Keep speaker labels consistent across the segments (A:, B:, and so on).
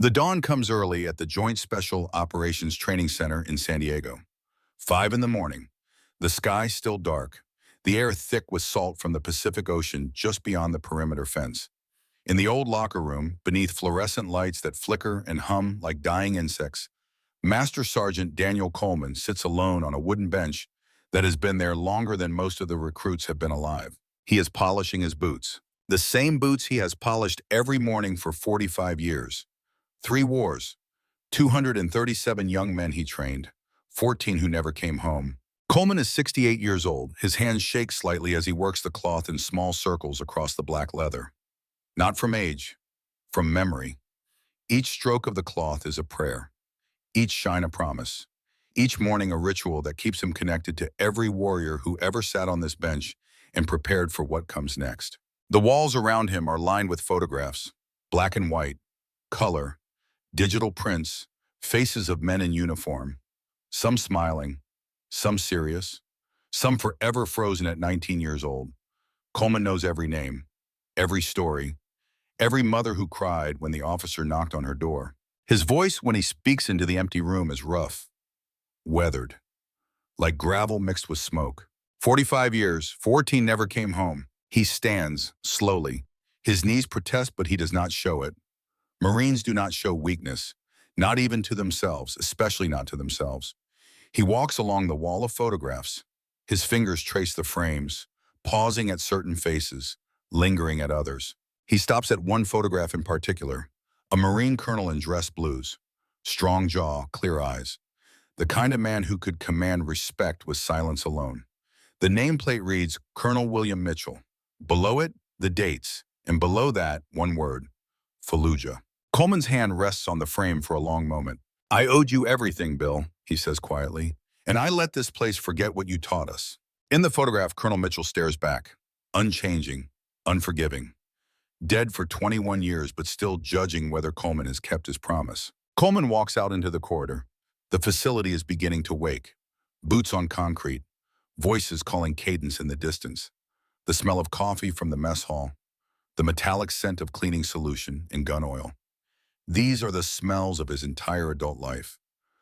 A: The dawn comes early at the Joint Special Operations Training Center in San Diego. 5 in the morning. The sky still dark. The air thick with salt from the Pacific Ocean just beyond the perimeter fence. In the old locker room, beneath fluorescent lights that flicker and hum like dying insects, Master Sergeant Daniel Coleman sits alone on a wooden bench that has been there longer than most of the recruits have been alive. He is polishing his boots. The same boots he has polished every morning for 45 years. 3 wars, 237 young men he trained, 14 who never came home. Coleman is 68 years old. His hands shake slightly as he works the cloth in small circles across the black leather. Not from age, from memory. Each stroke of the cloth is a prayer. Each shine a promise. Each morning a ritual that keeps him connected to every warrior who ever sat on this bench and prepared for what comes next. The walls around him are lined with photographs, black and white, color, digital prints, faces of men in uniform, some smiling, some serious, some forever frozen at 19 years old. Coleman knows every name, every story, every mother who cried when the officer knocked on her door. His voice when he speaks into the empty room is rough, weathered, like gravel mixed with smoke. 45 years, 14 never came home. He stands, slowly. His knees protest, but he does not show it. Marines do not show weakness, not even to themselves, especially not to themselves. He walks along the wall of photographs. His fingers trace the frames, pausing at certain faces, lingering at others. He stops at one photograph in particular, a Marine colonel in dress blues, strong jaw, clear eyes, the kind of man who could command respect with silence alone. The nameplate reads Colonel William Mitchell. Below it, the dates, and below that, one word, Fallujah. Coleman's hand rests on the frame for a long moment. "I owed you everything, Bill," he says quietly, "and I let this place forget what you taught us." In the photograph, Colonel Mitchell stares back, unchanging, unforgiving. Dead for 21 years, but still judging whether Coleman has kept his promise. Coleman walks out into the corridor. The facility is beginning to wake. Boots on concrete, voices calling cadence in the distance. The smell of coffee from the mess hall, the metallic scent of cleaning solution and gun oil. These are the smells of his entire adult life.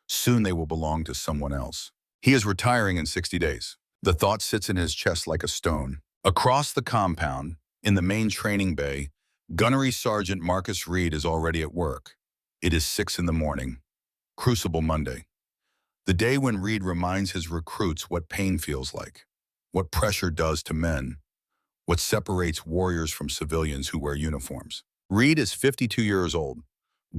A: Soon they will belong to someone else. He is retiring in 60 days. The thought sits in his chest like a stone. Across the compound, in the main training bay, Gunnery Sergeant Reid is already at work. It is 6 in the morning. Crucible Monday. The day when Reid reminds his recruits what pain feels like, what pressure does to men, what separates warriors from civilians who wear uniforms. Reid is 52 years old,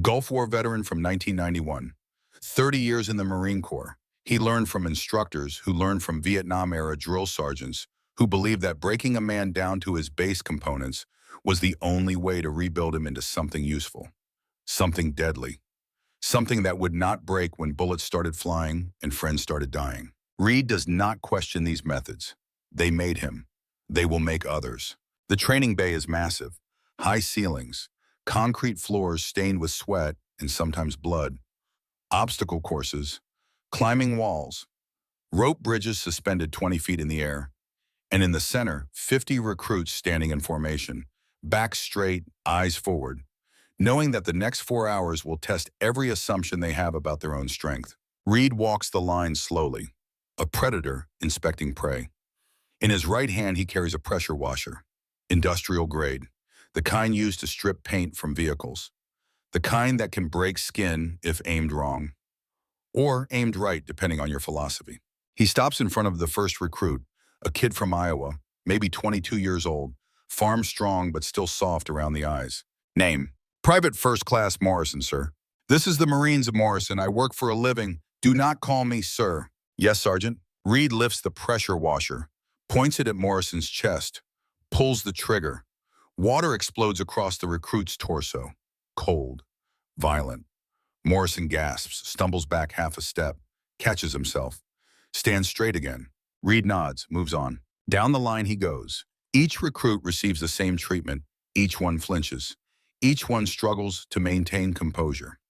A: Gulf War veteran from 1991, 30 years in the Marine Corps. He learned from instructors who learned from Vietnam-era drill sergeants who believed that breaking a man down to his base components was the only way to rebuild him into something useful, something deadly, something that would not break when bullets started flying and friends started dying. Reid does not question these methods. They made him. They will make others. The training bay is massive, high ceilings, concrete floors stained with sweat and sometimes blood, obstacle courses, climbing walls, rope bridges suspended 20 feet in the air, and in the center, 50 recruits standing in formation, backs straight, eyes forward, knowing that the next 4 hours will test every assumption they have about their own strength. Reid walks the line slowly, a predator inspecting prey. In his right hand, he carries a pressure washer, industrial grade, the kind used to strip paint from vehicles, the kind that can break skin if aimed wrong, or aimed right, depending on your philosophy. He stops in front of the first recruit, a kid from Iowa, maybe 22 years old, farm strong but still soft around the eyes. Name: Private First Class Morrison, sir. This is the Marines of Morrison. I work for a living. Do not call me sir. Yes, Sergeant. Reid lifts the pressure washer, points it at Morrison's chest, pulls the trigger. Water explodes across the recruit's torso. Cold, violent. Morrison gasps, stumbles back half a step, catches himself, stands straight again. Reid nods, moves on. Down the line he goes. Each recruit receives the same treatment. Each one flinches. Each one struggles to maintain composure.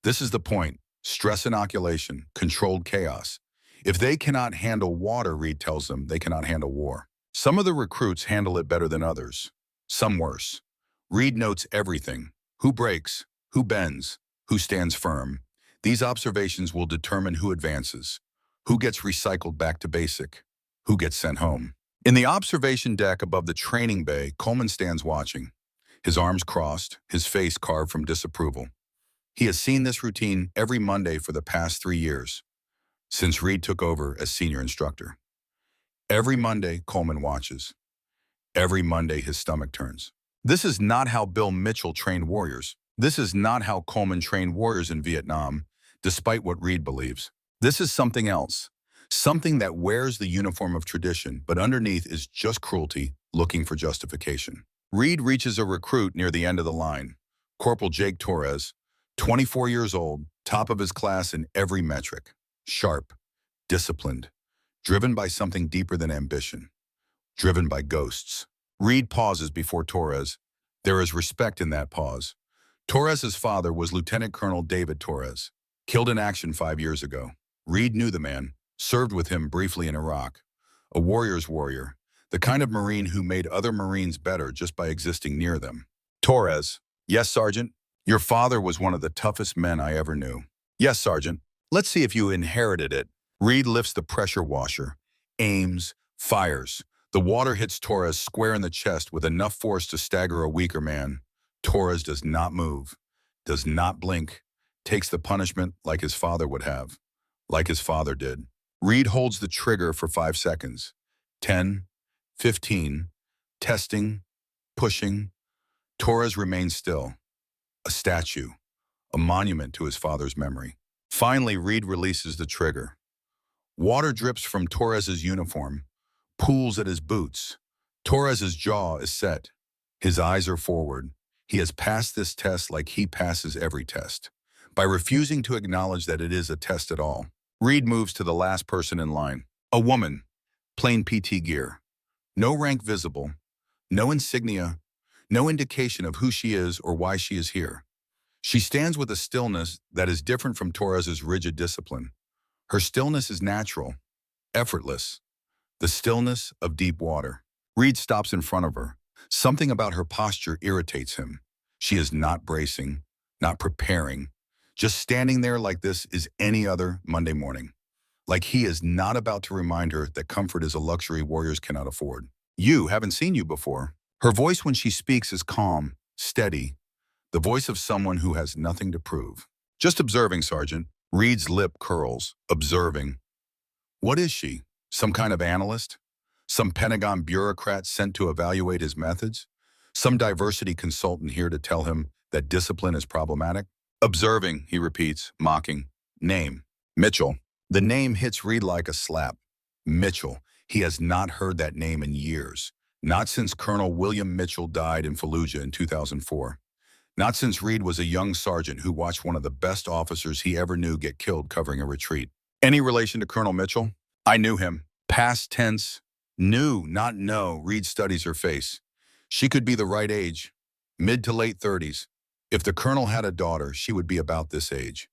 A: This is the point. Stress inoculation, controlled chaos. If they cannot handle water, Reid tells them, they cannot handle war. Some of the recruits handle it better than others. Some worse. Reid notes everything. Who breaks, who bends, who stands firm. These observations will determine who advances, who gets recycled back to basic, who gets sent home. In the observation deck above the training bay, Coleman stands watching, his arms crossed, his face carved from disapproval. He has seen this routine every Monday for the past 3 years, since Reid took over as senior instructor. Every Monday, Coleman watches. Every Monday, his stomach turns. This is not how Bill Mitchell trained warriors. This is not how Coleman trained warriors in Vietnam, despite what Reid believes. This is something else. Something that wears the uniform of tradition, but underneath is just cruelty, looking for justification. Reid reaches a recruit near the end of the line. Corporal Jake Torres, 24 years old, top of his class in every metric. Sharp, disciplined, driven by something deeper than ambition. Driven by ghosts. Reid pauses before Torres. There is respect in that pause. Torres's father was Lieutenant Colonel David Torres, killed in action 5 years ago. Reid knew the man, served with him briefly in Iraq. A warrior's warrior, the kind of Marine who made other Marines better just by existing near them. Torres, yes, Sergeant? Your father was one of the toughest men I ever knew. Yes, Sergeant. Let's see if you inherited it. Reid lifts the pressure washer, aims, fires. The water hits Torres square in the chest with enough force to stagger a weaker man. Torres does not move, does not blink, takes the punishment like his father would have, like his father did. Reid holds the trigger for 5 seconds. 10, 15, testing, pushing. Torres remains still, a statue, a monument to his father's memory. Finally, Reid releases the trigger. Water drips from Torres's uniform, pools at his boots. Torres's jaw is set. His eyes are forward. He has passed this test like he passes every test, by refusing to acknowledge that it is a test at all. Reid moves to the last person in line. A woman, plain PT gear. No rank visible, no insignia, no indication of who she is or why she is here. She stands with a stillness that is different from Torres's rigid discipline. Her stillness is natural, effortless, the stillness of deep water. Reid stops in front of her. Something about her posture irritates him. She is not bracing, not preparing, just standing there like this is any other Monday morning. Like he is not about to remind her that comfort is a luxury warriors cannot afford. You haven't seen you before. Her voice when she speaks is calm, steady, the voice of someone who has nothing to prove. Just observing, Sergeant. Reid's lip curls, observing. What is she? Some kind of analyst? Some Pentagon bureaucrat sent to evaluate his methods? Some diversity consultant here to tell him that discipline is problematic? Observing, he repeats, mocking. Name. Mitchell. The name hits Reid like a slap. Mitchell. He has not heard that name in years. Not since Colonel William Mitchell died in Fallujah in 2004. Not since Reid was a young sergeant who watched one of the best officers he ever knew get killed covering a retreat. Any relation to Colonel Mitchell? I knew him. Past tense. Knew, not know. Reid studies her face. She could be the right age, mid to late 30s. If the colonel had a daughter, she would be about this age.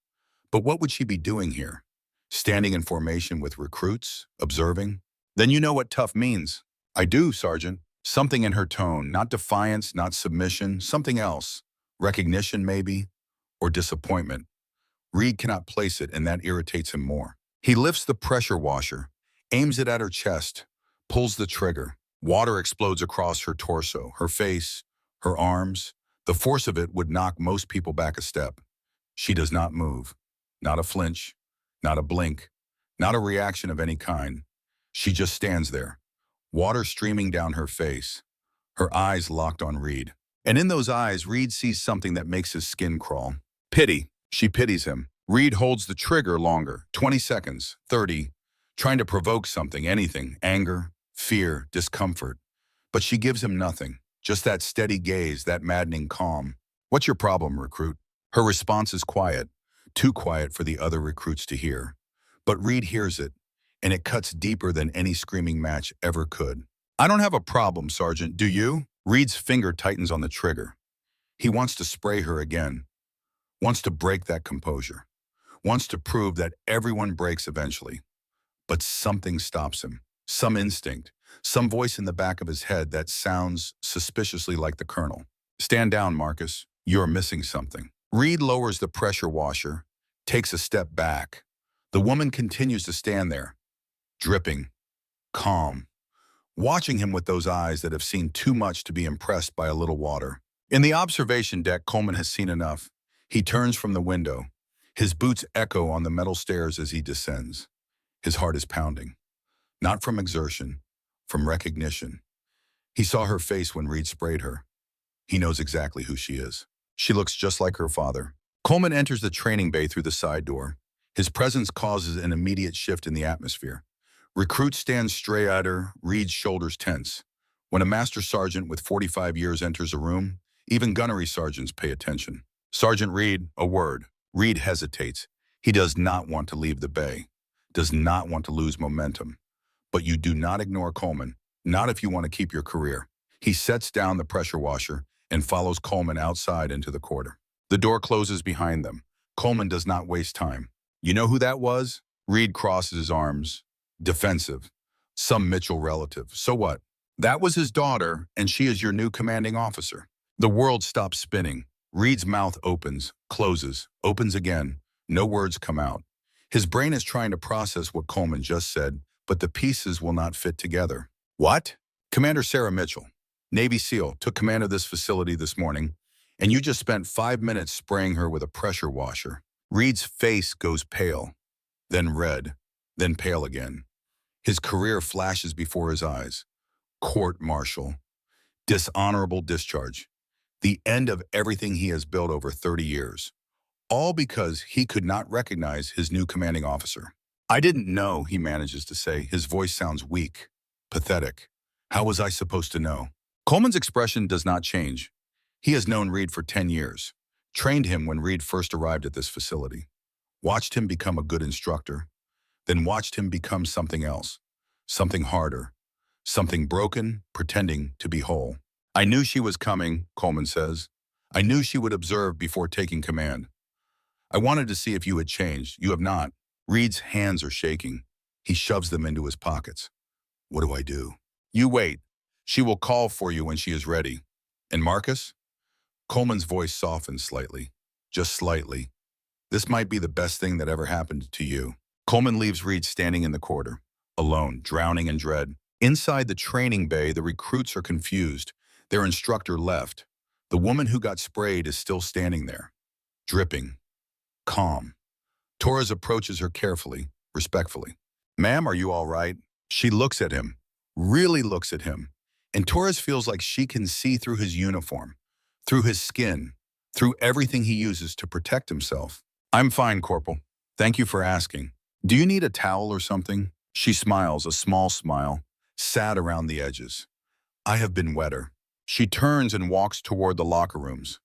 A: But what would she be doing here? Standing in formation with recruits, observing? Then you know what tough means. I do, Sergeant. Something in her tone, not defiance, not submission, something else. Recognition, maybe, or disappointment. Reid cannot place it, and that irritates him more. He lifts the pressure washer, aims it at her chest, pulls the trigger. Water explodes across her torso, her face, her arms. The force of it would knock most people back a step. She does not move. Not a flinch, not a blink, not a reaction of any kind. She just stands there, water streaming down her face, her eyes locked on Reid. And in those eyes, Reid sees something that makes his skin crawl. Pity. She pities him. Reid holds the trigger longer, 20 seconds, 30, trying to provoke something, anything, anger, fear, discomfort. But she gives him nothing, just that steady gaze, that maddening calm. What's your problem, recruit? Her response is quiet, too quiet for the other recruits to hear. But Reid hears it, and it cuts deeper than any screaming match ever could. I don't have a problem, Sergeant, do you? Reid's finger tightens on the trigger. He wants to spray her again, wants to break that composure, wants to prove that everyone breaks eventually. But something stops him, some instinct, some voice in the back of his head that sounds suspiciously like the colonel. Stand down, Marcus. You're missing something. Reid lowers the pressure washer, takes a step back. The woman continues to stand there, dripping, calm, watching him with those eyes that have seen too much to be impressed by a little water. In the observation deck, Coleman has seen enough. He turns from the window. His boots echo on the metal stairs as he descends. His heart is pounding, not from exertion, from recognition. He saw her face when Reid sprayed her. He knows exactly who she is. She looks just like her father. Coleman enters the training bay through the side door. His presence causes an immediate shift in the atmosphere. Recruits stand straight at her, Reid's shoulders tense. When a master sergeant with 45 years enters a room, even gunnery sergeants pay attention. Sergeant Reid, a word. Reid hesitates. He does not want to leave the bay, does not want to lose momentum. But you do not ignore Coleman, not if you want to keep your career. He sets down the pressure washer and follows Coleman outside into the corridor. The door closes behind them. Coleman does not waste time. You know who that was? Reid crosses his arms, defensive. Some Mitchell relative. So what? That was his daughter, and she is your new commanding officer. The world stops spinning. Reid's mouth opens, closes, opens again. No words come out. His brain is trying to process what Coleman just said, but the pieces will not fit together. What? Commander Sarah Mitchell, Navy SEAL, took command of this facility this morning, and you just spent 5 minutes spraying her with a pressure washer. Reid's face goes pale, then red, then pale again. His career flashes before his eyes. Court-martial, dishonorable discharge, the end of everything he has built over 30 years. All because he could not recognize his new commanding officer. I didn't know, he manages to say. His voice sounds weak, pathetic. How was I supposed to know? Coleman's expression does not change. He has known Reid for 10 years, trained him when Reid first arrived at this facility, watched him become a good instructor, then watched him become something else, something harder, something broken, pretending to be whole. I knew she was coming, Coleman says. I knew she would observe before taking command. I wanted to see if you had changed. You have not. Reid's hands are shaking. He shoves them into his pockets. What do I do? You wait. She will call for you when she is ready. And Marcus? Coleman's voice softens slightly. Just slightly. This might be the best thing that ever happened to you. Coleman leaves Reid standing in the corridor, alone, drowning in dread. Inside the training bay, the recruits are confused. Their instructor left. The woman who got sprayed is still standing there, dripping, calm. Torres approaches her carefully, respectfully. Ma'am, are you all right? She looks at him, really looks at him, and Torres feels like she can see through his uniform, through his skin, through everything he uses to protect himself. I'm fine, Corporal. Thank you for asking. Do you need a towel or something? She smiles, a small smile, sad around the edges. I have been wetter. She turns and walks toward the locker rooms.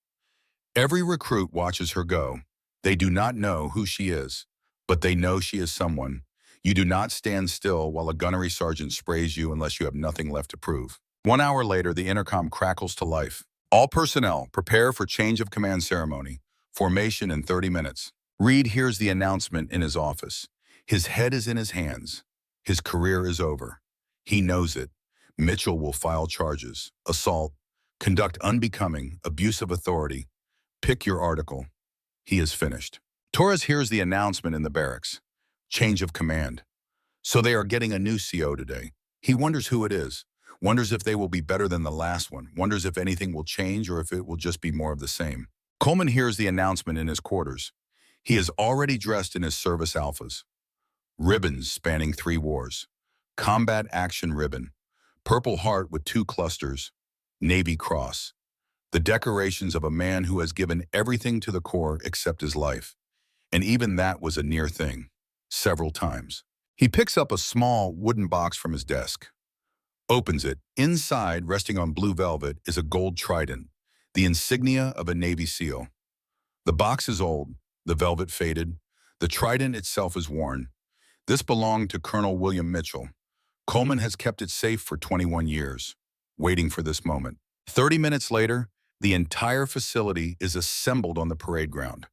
A: Every recruit watches her go. They do not know who she is, but they know she is someone. You do not stand still while a gunnery sergeant sprays you unless you have nothing left to prove. 1 hour later, the intercom crackles to life. All personnel, prepare for change of command ceremony. Formation in 30 minutes. Reid hears the announcement in his office. His head is in his hands. His career is over. He knows it. Mitchell will file charges, assault, conduct unbecoming, abuse of authority. Pick your article. He is finished. Torres hears the announcement in the barracks. Change of command. So they are getting a new CO today. He wonders who it is, wonders if they will be better than the last one, wonders if anything will change or if it will just be more of the same. Coleman hears the announcement in his quarters. He is already dressed in his service alphas. Ribbons spanning 3 wars. Combat Action Ribbon. Purple Heart with 2 clusters. Navy Cross. The decorations of a man who has given everything to the Corps except his life. And even that was a near thing. Several times. He picks up a small wooden box from his desk. Opens it. Inside, resting on blue velvet, is a gold trident, the insignia of a Navy SEAL. The box is old, the velvet faded, the trident itself is worn. This belonged to Colonel William Mitchell. Coleman has kept it safe for 21 years, waiting for this moment. 30 minutes later, the entire facility is assembled on the parade ground.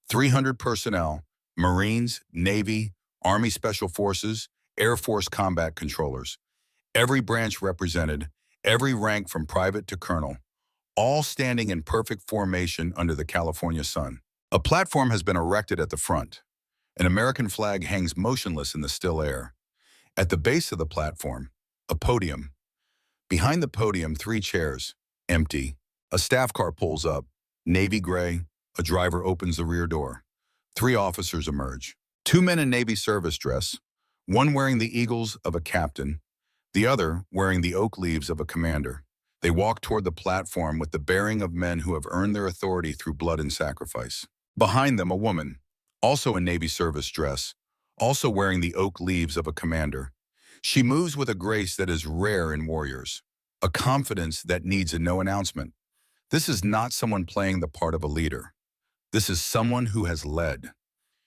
A: 300 personnel, Marines, Navy, Army Special Forces, Air Force combat controllers. Every branch represented, every rank from private to colonel, all standing in perfect formation under the California sun. A platform has been erected at the front. An American flag hangs motionless in the still air. At the base of the platform, a podium. Behind the podium, 3 chairs, empty. A staff car pulls up, navy gray. A driver opens the rear door. 3 officers emerge. 2 men in Navy service dress, one wearing the eagles of a captain, the other wearing the oak leaves of a commander. They walk toward the platform with the bearing of men who have earned their authority through blood and sacrifice. Behind them, a woman, also in Navy service dress, also wearing the oak leaves of a commander. She moves with a grace that is rare in warriors, a confidence that needs no announcement. This is not someone playing the part of a leader. This is someone who has led.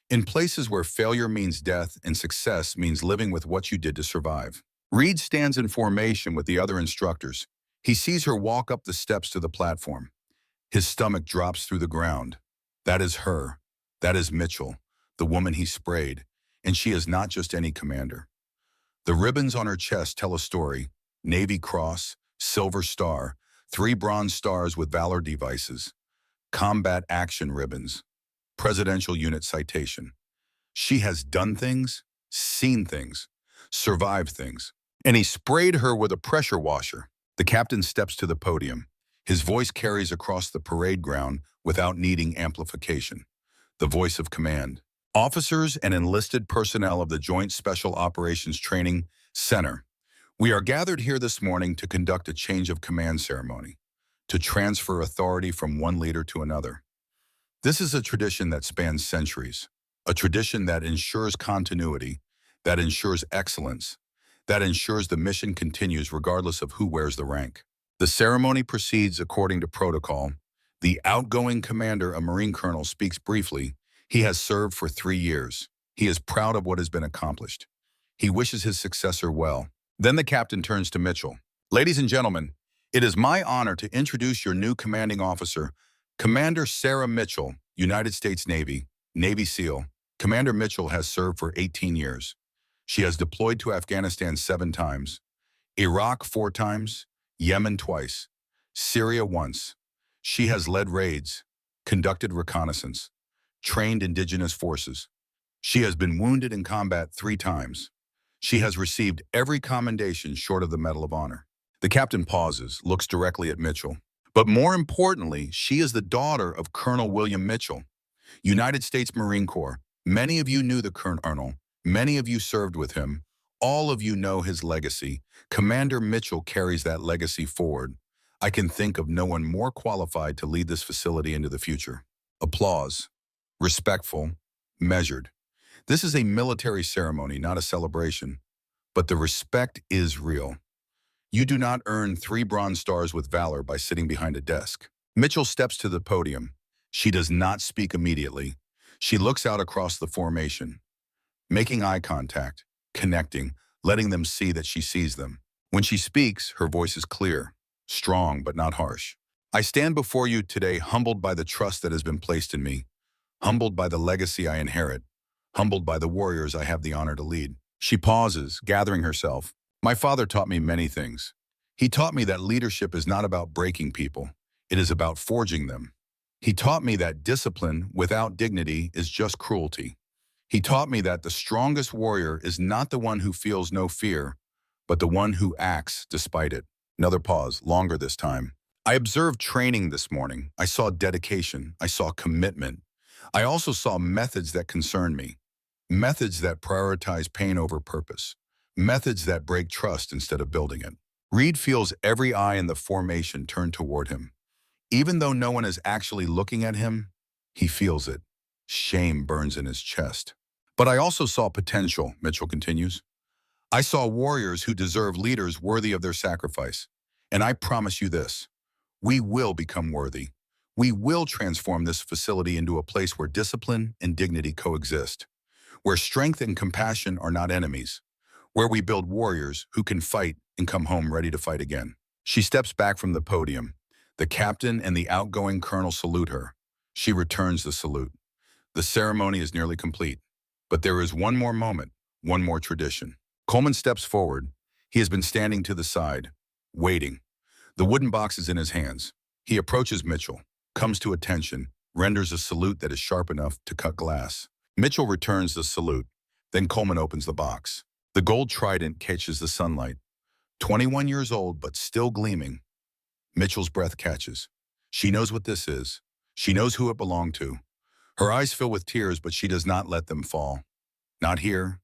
A: In places where failure means death and success means living with what you did to survive. Reid stands in formation with the other instructors. He sees her walk up the steps to the platform. His stomach drops through the ground. That is her. That is Mitchell, the woman he sprayed. And she is not just any commander. The ribbons on her chest tell a story. Navy Cross, Silver Star, 3 bronze stars with Valor devices, combat action ribbons, Presidential Unit citation. She has done things, seen things, survived things. And he sprayed her with a pressure washer. The captain steps to the podium. His voice carries across the parade ground without needing amplification. The voice of command. Officers and enlisted personnel of the Joint Special Operations Training Center. We are gathered here this morning to conduct a change of command ceremony, to transfer authority from one leader to another. This is a tradition that spans centuries, a tradition that ensures continuity, that ensures excellence, that ensures the mission continues regardless of who wears the rank. The ceremony proceeds according to protocol. The outgoing commander, a Marine colonel, speaks briefly. He has served for 3 years. He is proud of what has been accomplished. He wishes his successor well. Then the captain turns to Mitchell. Ladies and gentlemen, it is my honor to introduce your new commanding officer, Commander Sarah Mitchell, United States Navy, Navy SEAL. Commander Mitchell has served for 18 years. She has deployed to Afghanistan 7 times, Iraq 4 times, Yemen twice, Syria once. She has led raids, conducted reconnaissance, trained indigenous forces. She has been wounded in combat 3 times. She has received every commendation short of the Medal of Honor. The captain pauses, looks directly at Mitchell. But more importantly, she is the daughter of Colonel William Mitchell, United States Marine Corps. Many of you knew the colonel. Many of you served with him. All of you know his legacy. Commander Mitchell carries that legacy forward. I can think of no one more qualified to lead this facility into the future. Applause. Respectful. Measured. This is a military ceremony, not a celebration. But the respect is real. You do not earn 3 bronze stars with valor by sitting behind a desk. Mitchell steps to the podium. She does not speak immediately. She looks out across the formation, making eye contact, connecting, letting them see that she sees them. When she speaks, her voice is clear, strong but not harsh. I stand before you today humbled by the trust that has been placed in me, humbled by the legacy I inherit, humbled by the warriors I have the honor to lead. She pauses, gathering herself. My father taught me many things. He taught me that leadership is not about breaking people. It is about forging them. He taught me that discipline without dignity is just cruelty. He taught me that the strongest warrior is not the one who feels no fear, but the one who acts despite it. Another pause, longer this time. I observed training this morning. I saw dedication. I saw commitment. I also saw methods that concern me. Methods that prioritize pain over purpose. Methods that break trust instead of building it. Reid feels every eye in the formation turn toward him. Even though no one is actually looking at him, he feels it. Shame burns in his chest. But I also saw potential, Mitchell continues. I saw warriors who deserve leaders worthy of their sacrifice. And I promise you this, we will become worthy. We will transform this facility into a place where discipline and dignity coexist, where strength and compassion are not enemies, where we build warriors who can fight and come home ready to fight again. She steps back from the podium. The captain and the outgoing colonel salute her. She returns the salute. The ceremony is nearly complete. But there is one more moment, one more tradition. Coleman steps forward. He has been standing to the side, waiting. The wooden box is in his hands. He approaches Mitchell, comes to attention, renders a salute that is sharp enough to cut glass. Mitchell returns the salute. Then Coleman opens the box. The gold trident catches the sunlight. 21 years old, but still gleaming. Mitchell's breath catches. She knows what this is. She knows who it belonged to. Her eyes fill with tears, but she does not let them fall. Not here,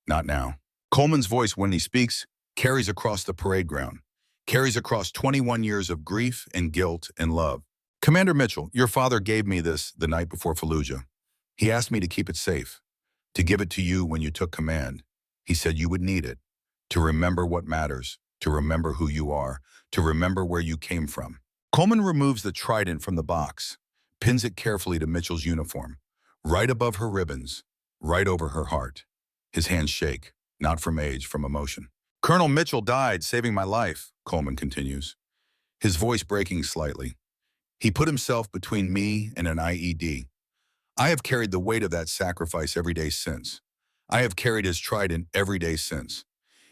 A: not now. Coleman's voice, when he speaks, carries across the parade ground, carries across 21 years of grief and guilt and love. Commander Mitchell, your father gave me this the night before Fallujah. He asked me to keep it safe, to give it to you when you took command. He said you would need it, to remember what matters, to remember who you are, to remember where you came from. Coleman removes the trident from the box, pins it carefully to Mitchell's uniform, right above her ribbons, right over her heart. His hands shake, not from age, from emotion. Colonel Mitchell died saving my life, Coleman continues, his voice breaking slightly. He put himself between me and an IED. I have carried the weight of that sacrifice every day since. I have carried his trident every day since.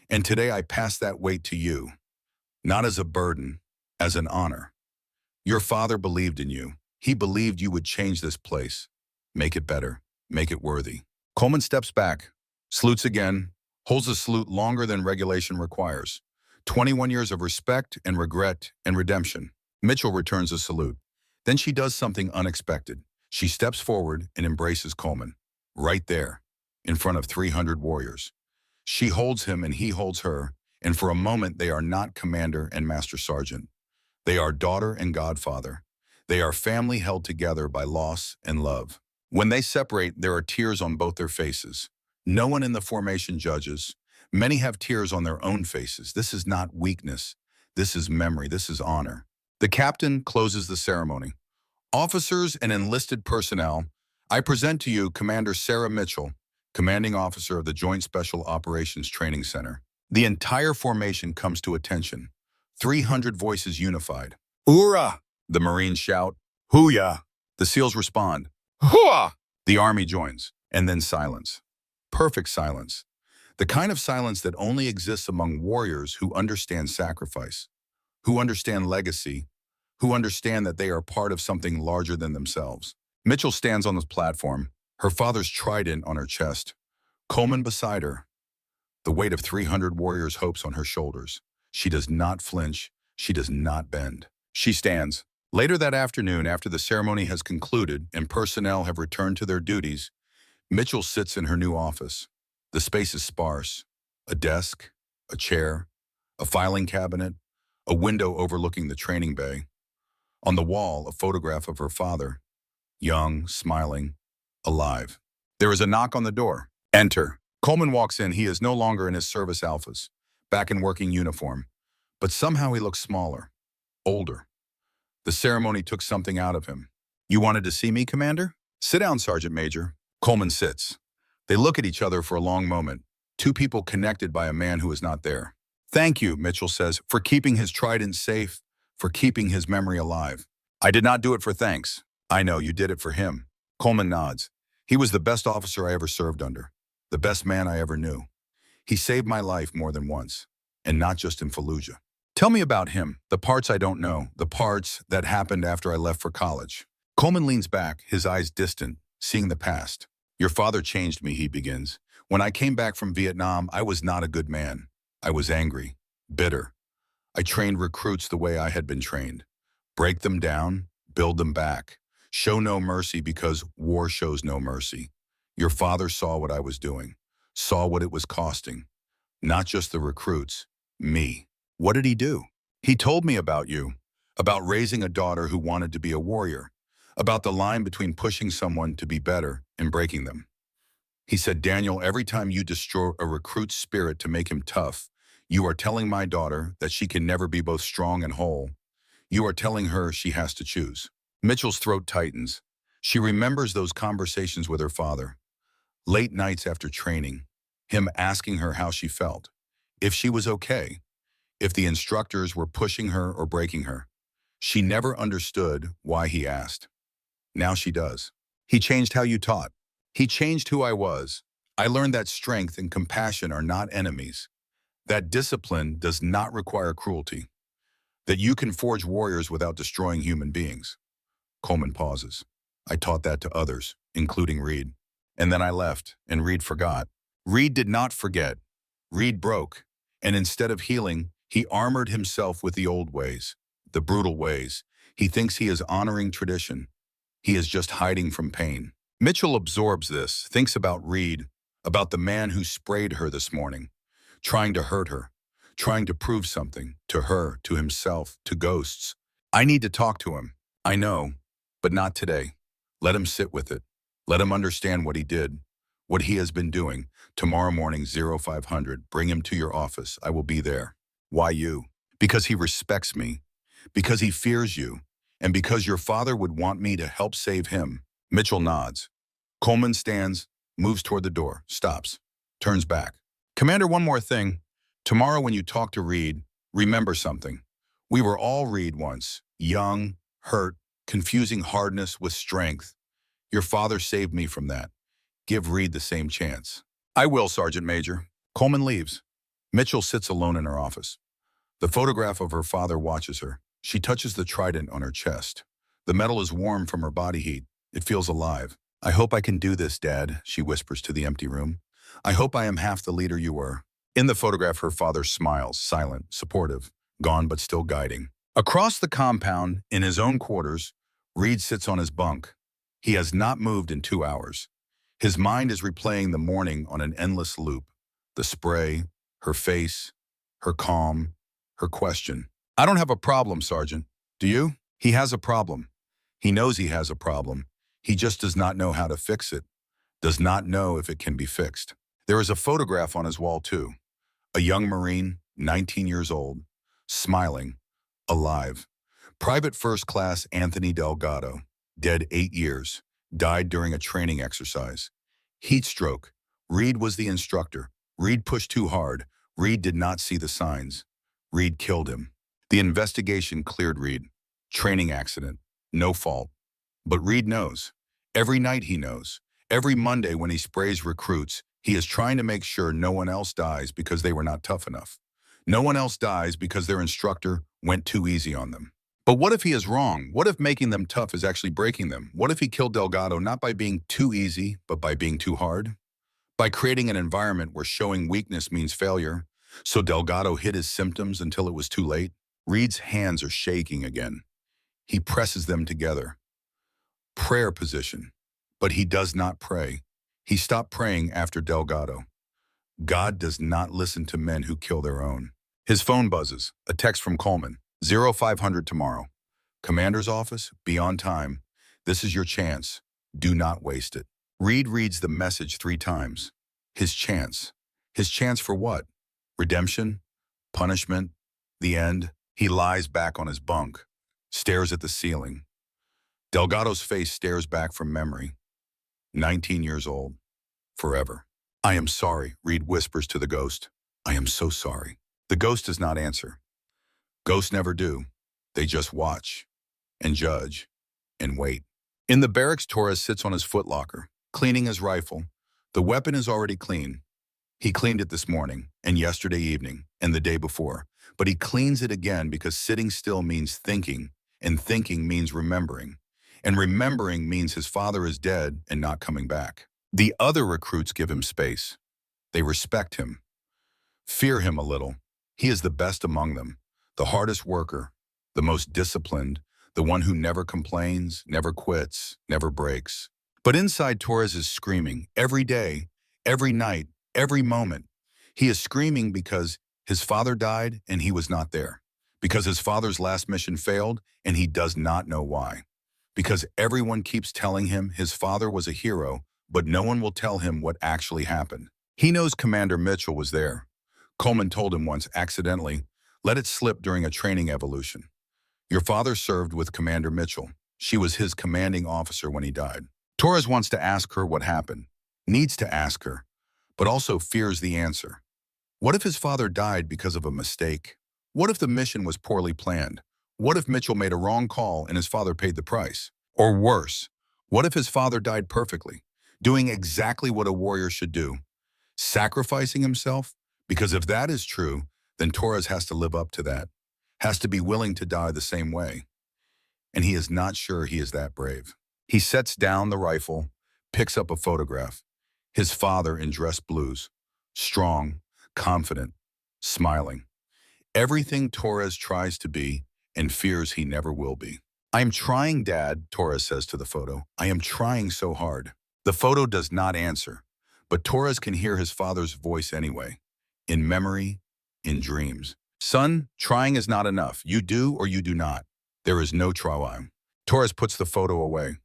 A: And today I pass that weight to you, not as a burden, as an honor. Your father believed in you. He believed you would change this place, make it better, make it worthy. Coleman steps back, salutes again, holds the salute longer than regulation requires. 21 years of respect and regret and redemption. Mitchell returns the salute. Then she does something unexpected. She steps forward and embraces Coleman, right there, in front of 300 warriors. She holds him and he holds her, and for a moment they are not commander and master sergeant. They are daughter and godfather. They are family held together by loss and love. When they separate, there are tears on both their faces. No one in the formation judges. Many have tears on their own faces. This is not weakness. This is memory. This is honor. The captain closes the ceremony. Officers and enlisted personnel, I present to you Commander Sarah Mitchell, commanding officer of the Joint Special Operations Training Center. The entire formation comes to attention. 300 voices unified. Hoorah! The Marines shout. Hooyah! The SEALs respond. Hooah! The Army joins. And then silence. Perfect silence. The kind of silence that only exists among warriors who understand sacrifice, who understand legacy, who understand that they are part of something larger than themselves. Mitchell stands on the platform, her father's trident on her chest, Coleman beside her, the weight of 300 warriors' hopes on her shoulders. She does not flinch. She does not bend. She stands. Later that afternoon, after the ceremony has concluded and personnel have returned to their duties, Mitchell sits in her new office. The space is sparse. A desk, a chair, a filing cabinet, a window overlooking the training bay. On the wall, a photograph of her father, young, smiling, alive. There is a knock on the door. Enter. Coleman walks in. He is no longer in his service alphas, back in working uniform, but somehow he looks smaller, older. The ceremony took something out of him. You wanted to see me, Commander? Sit down, Sergeant Major. Coleman sits. They look at each other for a long moment, two people connected by a man who is not there. Thank you, Mitchell says, for keeping his trident safe, for keeping his memory alive. I did not do it for thanks. I know, you did it for him. Coleman nods. He was the best officer I ever served under, the best man I ever knew. He saved my life more than once, and not just in Fallujah. Tell me about him, the parts I don't know, the parts that happened after I left for college. Coleman leans back, his eyes distant, seeing the past. Your father changed me, he begins. When I came back from Vietnam, I was not a good man. I was angry, bitter. I trained recruits the way I had been trained. Break them down, build them back. Show no mercy because war shows no mercy. Your father saw what I was doing, saw what it was costing. Not just the recruits, me. What did he do? He told me about you, about raising a daughter who wanted to be a warrior, about the line between pushing someone to be better and breaking them. He said, Daniel, every time you destroy a recruit's spirit to make him tough, you are telling my daughter that she can never be both strong and whole. You are telling her she has to choose. Mitchell's throat tightens. She remembers those conversations with her father. Late nights after training, him asking her how she felt, if she was okay, if the instructors were pushing her or breaking her. She never understood why he asked. Now she does. He changed how you taught. He changed who I was. I learned that strength and compassion are not enemies. That discipline does not require cruelty. that you can forge warriors without destroying human beings. Coleman pauses. I taught that to others, including Reid. And then I left, and Reid forgot. Reid did not forget. Reid broke. And instead of healing, he armored himself with the old ways, the brutal ways. He thinks he is honoring tradition. He is just hiding from pain. Mitchell absorbs this, thinks about Reid, about the man who sprayed her this morning, trying to hurt her, trying to prove something, to her, to himself, to ghosts. I need to talk to him. I know, but not today. Let him sit with it. Let him understand what he did, what he has been doing. Tomorrow morning, 0500, bring him to your office. I will be there. Why you? Because he respects me, because he fears you, and because your father would want me to help save him. Mitchell nods. Coleman stands, moves toward the door, stops, turns back. Commander, one more thing. Tomorrow when you talk to Reid, remember something. We were all Reid once, young, hurt, confusing hardness with strength. Your father saved me from that. Give Reid the same chance. I will, Sergeant Major. Coleman leaves. Mitchell sits alone in her office. The photograph of her father watches her. She touches the trident on her chest. The metal is warm from her body heat. It feels alive. I hope I can do this, Dad, she whispers to the empty room. I hope I am half the leader you were. In the photograph, her father smiles, silent, supportive, gone but still guiding. Across the compound, in his own quarters, Reid sits on his bunk. He has not moved in 2 hours. His mind is replaying the morning on an endless loop. The spray, her face, her calm, her question. I don't have a problem, Sergeant. Do you? He has a problem. He knows he has a problem. He just does not know how to fix it, does not know if it can be fixed. There is a photograph on his wall, too. A young Marine, 19 years old, smiling, alive. Private First Class Anthony Delgado, dead 8 years, died during a training exercise. Heat stroke. Reid was the instructor. Reid pushed too hard. Reid did not see the signs. Reid killed him. The investigation cleared Reid. Training accident. No fault. But Reid knows. Every night he knows. Every Monday when he sprays recruits, he is trying to make sure no one else dies because they were not tough enough. No one else dies because their instructor went too easy on them. But what if he is wrong? What if making them tough is actually breaking them? What if he killed Delgado not by being too easy, but by being too hard? By creating an environment where showing weakness means failure, so Delgado hid his symptoms until it was too late? Reid's hands are shaking again. He presses them together. Prayer position. But he does not pray. He stopped praying after Delgado. God does not listen to men who kill their own. His phone buzzes. A text from Coleman. 0500 tomorrow. Commander's office, be on time. This is your chance. Do not waste it. Reid reads the message 3 times. His chance. His chance for what? Redemption? Punishment? The end? He lies back on his bunk, stares at the ceiling. Delgado's face stares back from memory. 19 years old. Forever. I am sorry, Reid whispers to the ghost. I am so sorry. The ghost does not answer. Ghosts never do. They just watch and judge and wait. In the barracks, Torres sits on his footlocker, cleaning his rifle. The weapon is already clean. He cleaned it this morning and yesterday evening and the day before. But he cleans it again because sitting still means thinking, and thinking means remembering. And remembering means his father is dead and not coming back. The other recruits give him space. They respect him, fear him a little. He is the best among them, the hardest worker, the most disciplined, the one who never complains, never quits, never breaks. But inside, Torres is screaming every day, every night, every moment. He is screaming because his father died and he was not there. Because his father's last mission failed and he does not know why. Because everyone keeps telling him his father was a hero, but no one will tell him what actually happened. He knows Commander Mitchell was there. Coleman told him once accidentally, let it slip during a training evolution. Your father served with Commander Mitchell. She was his commanding officer when he died. Torres wants to ask her what happened, needs to ask her, but also fears the answer. What if his father died because of a mistake? What if the mission was poorly planned? What if Mitchell made a wrong call and his father paid the price? Or worse, what if his father died perfectly, doing exactly what a warrior should do, sacrificing himself? Because if that is true, then Torres has to live up to that, has to be willing to die the same way, and he is not sure he is that brave. He sets down the rifle, picks up a photograph. His father in dress blues, strong, confident, smiling. Everything Torres tries to be and fears he never will be. "I am trying, Dad," Torres says to the photo. "I am trying so hard." The photo does not answer, but Torres can hear his father's voice anyway, in memory, in dreams. "Son, trying is not enough. You do or you do not. There is no trying." Torres puts the photo away,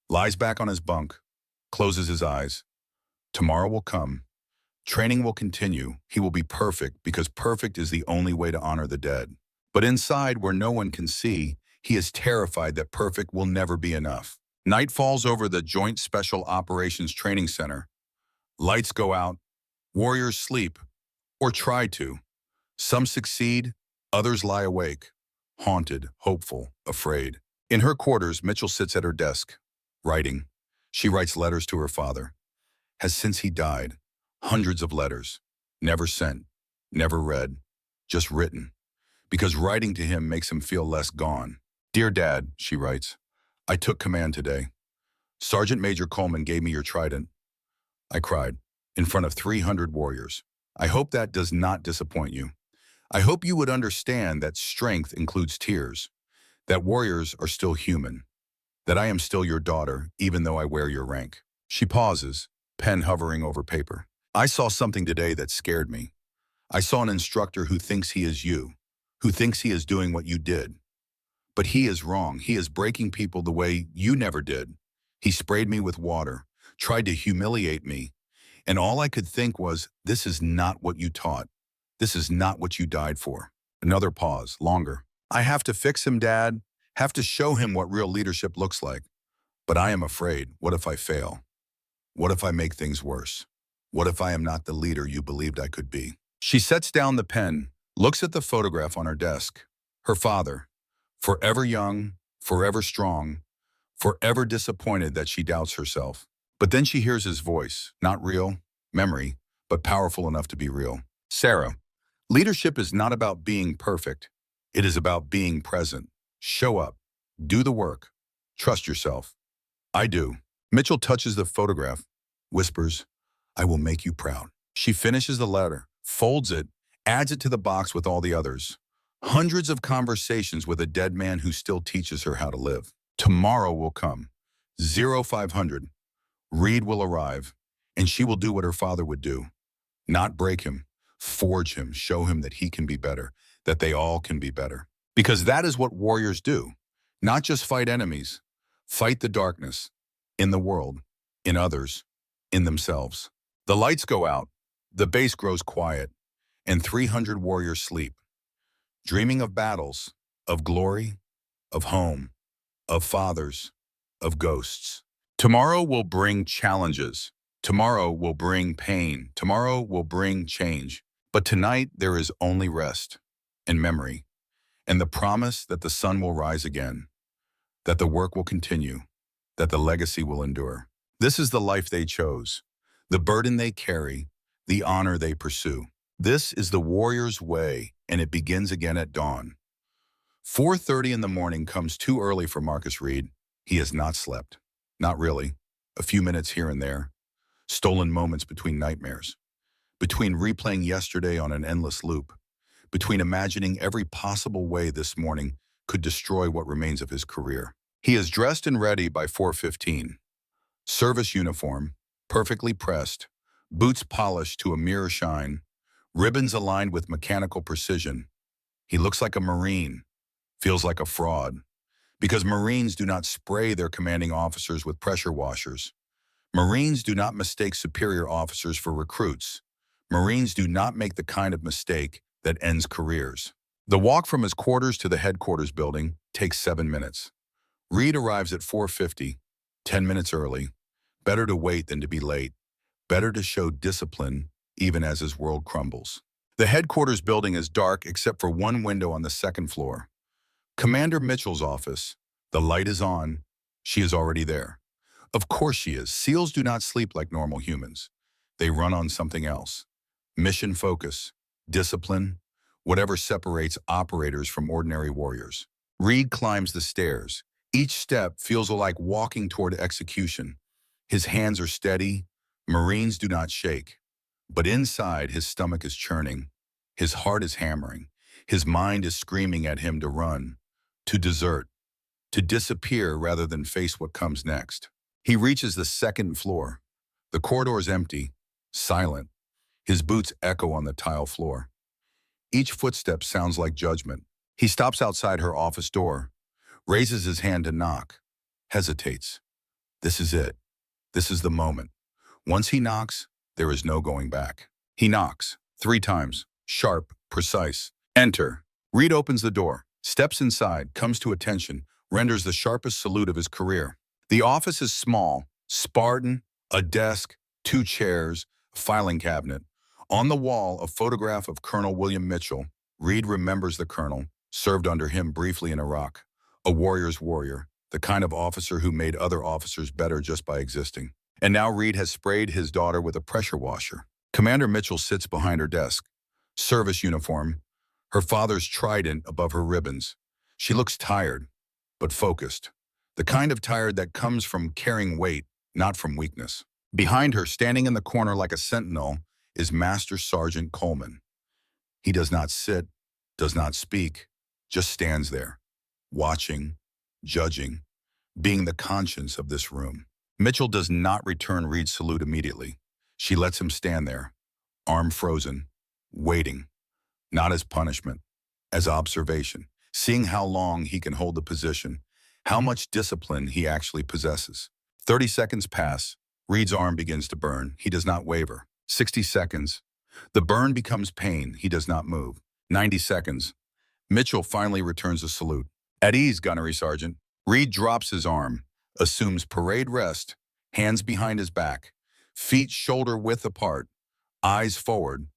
A: lies back on his bunk, closes his eyes. Tomorrow will come. Training will continue. He will be perfect because perfect is the only way to honor the dead. But inside, where no one can see, he is terrified that perfect will never be enough. Night falls over the Joint Special Operations Training Center. Lights go out. Warriors sleep, or try to. Some succeed, others lie awake, haunted, hopeful, afraid. In her quarters, Mitchell sits at her desk, writing. She writes letters to her father. Has since he died, hundreds of letters, never sent, never read, just written, because writing to him makes him feel less gone. "Dear Dad," she writes, "I took command today. Sergeant Major Coleman gave me your trident. I cried, in front of 300 warriors. I hope that does not disappoint you. I hope you would understand that strength includes tears, that warriors are still human, that I am still your daughter, even though I wear your rank." She pauses, pen hovering over paper. "I saw something today that scared me. I saw an instructor who thinks he is you, who thinks he is doing what you did. But he is wrong. He is breaking people the way you never did. He sprayed me with water, tried to humiliate me, and all I could think was, this is not what you taught. This is not what you died for." Another pause, longer. "I have to fix him, Dad. Have to show him what real leadership looks like. But I am afraid. What if I fail? What if I make things worse? What if I am not the leader you believed I could be?" She sets down the pen, looks at the photograph on her desk. Her father, forever young, forever strong, forever disappointed that she doubts herself. But then she hears his voice, not real, memory, but powerful enough to be real. "Sarah, leadership is not about being perfect. It is about being present. Show up. Do the work. Trust yourself." "I do." Mitchell touches the photograph, whispers, "I will make you proud." She finishes the letter, folds it, adds it to the box with all the others. Hundreds of conversations with a dead man who still teaches her how to live. Tomorrow will come. 0500. Reid will arrive, and she will do what her father would do. Not break him, forge him, show him that he can be better, that they all can be better. Because that is what warriors do. Not just fight enemies. Fight the darkness. In the world. In others. In themselves. The lights go out. The base grows quiet. And 300 warriors sleep. Dreaming of battles. Of glory. Of home. Of fathers. Of ghosts. Tomorrow will bring challenges. Tomorrow will bring pain. Tomorrow will bring change. But tonight there is only rest and memory and the promise that the sun will rise again, that the work will continue, that the legacy will endure. This is the life they chose, the burden they carry, the honor they pursue. This is the warrior's way, and it begins again at dawn. 4:30 in the morning comes too early for Marcus Reid. He has not slept. Not really. A few minutes here and there. Stolen moments between nightmares. Between replaying yesterday on an endless loop. Between imagining every possible way this morning could destroy what remains of his career. He is dressed and ready by 4:15. Service uniform, perfectly pressed, boots polished to a mirror shine, ribbons aligned with mechanical precision. He looks like a Marine, feels like a fraud. Because Marines do not spray their commanding officers with pressure washers. Marines do not mistake superior officers for recruits. Marines do not make the kind of mistake that ends careers. The walk from his quarters to the headquarters building takes 7 minutes. Reid arrives at 4:50, 10 minutes early. Better to wait than to be late. Better to show discipline even as his world crumbles. The headquarters building is dark except for one window on the second floor. Commander Mitchell's office. The light is on. She is already there. Of course she is. SEALs do not sleep like normal humans. They run on something else. Mission focus, discipline, whatever separates operators from ordinary warriors. Reid climbs the stairs. Each step feels like walking toward execution. His hands are steady. Marines do not shake. But inside, his stomach is churning. His heart is hammering. His mind is screaming at him to run, to desert, to disappear rather than face what comes next. He reaches the second floor. The corridor is empty, silent. His boots echo on the tile floor. Each footstep sounds like judgment. He stops outside her office door, raises his hand to knock, hesitates. This is it. This is the moment. Once he knocks, there is no going back. He knocks 3 times, sharp, precise. Enter. Reid opens the door, steps inside, comes to attention, renders the sharpest salute of his career. The office is small, Spartan, a desk, 2 chairs, a filing cabinet. On the wall, a photograph of Colonel William Mitchell. Reid remembers the colonel, served under him briefly in Iraq. A warrior's warrior, the kind of officer who made other officers better just by existing. And now Reid has sprayed his daughter with a pressure washer. Commander Mitchell sits behind her desk. Service uniform, her father's trident above her ribbons. She looks tired, but focused. The kind of tired that comes from carrying weight, not from weakness. Behind her, standing in the corner like a sentinel, is Master Sergeant Coleman. He does not sit, does not speak, just stands there, watching, judging, being the conscience of this room. Mitchell does not return Reid's salute immediately. She lets him stand there, arm frozen, waiting, not as punishment, as observation, seeing how long he can hold the position, how much discipline he actually possesses. 30 seconds pass. Reid's arm begins to burn. He does not waver. 60 seconds. The burn becomes pain. He does not move. 90 seconds. Mitchell finally returns a salute. At ease, Gunnery Sergeant. Reid drops his arm, assumes parade rest, hands behind his back, feet shoulder-width apart, eyes forward.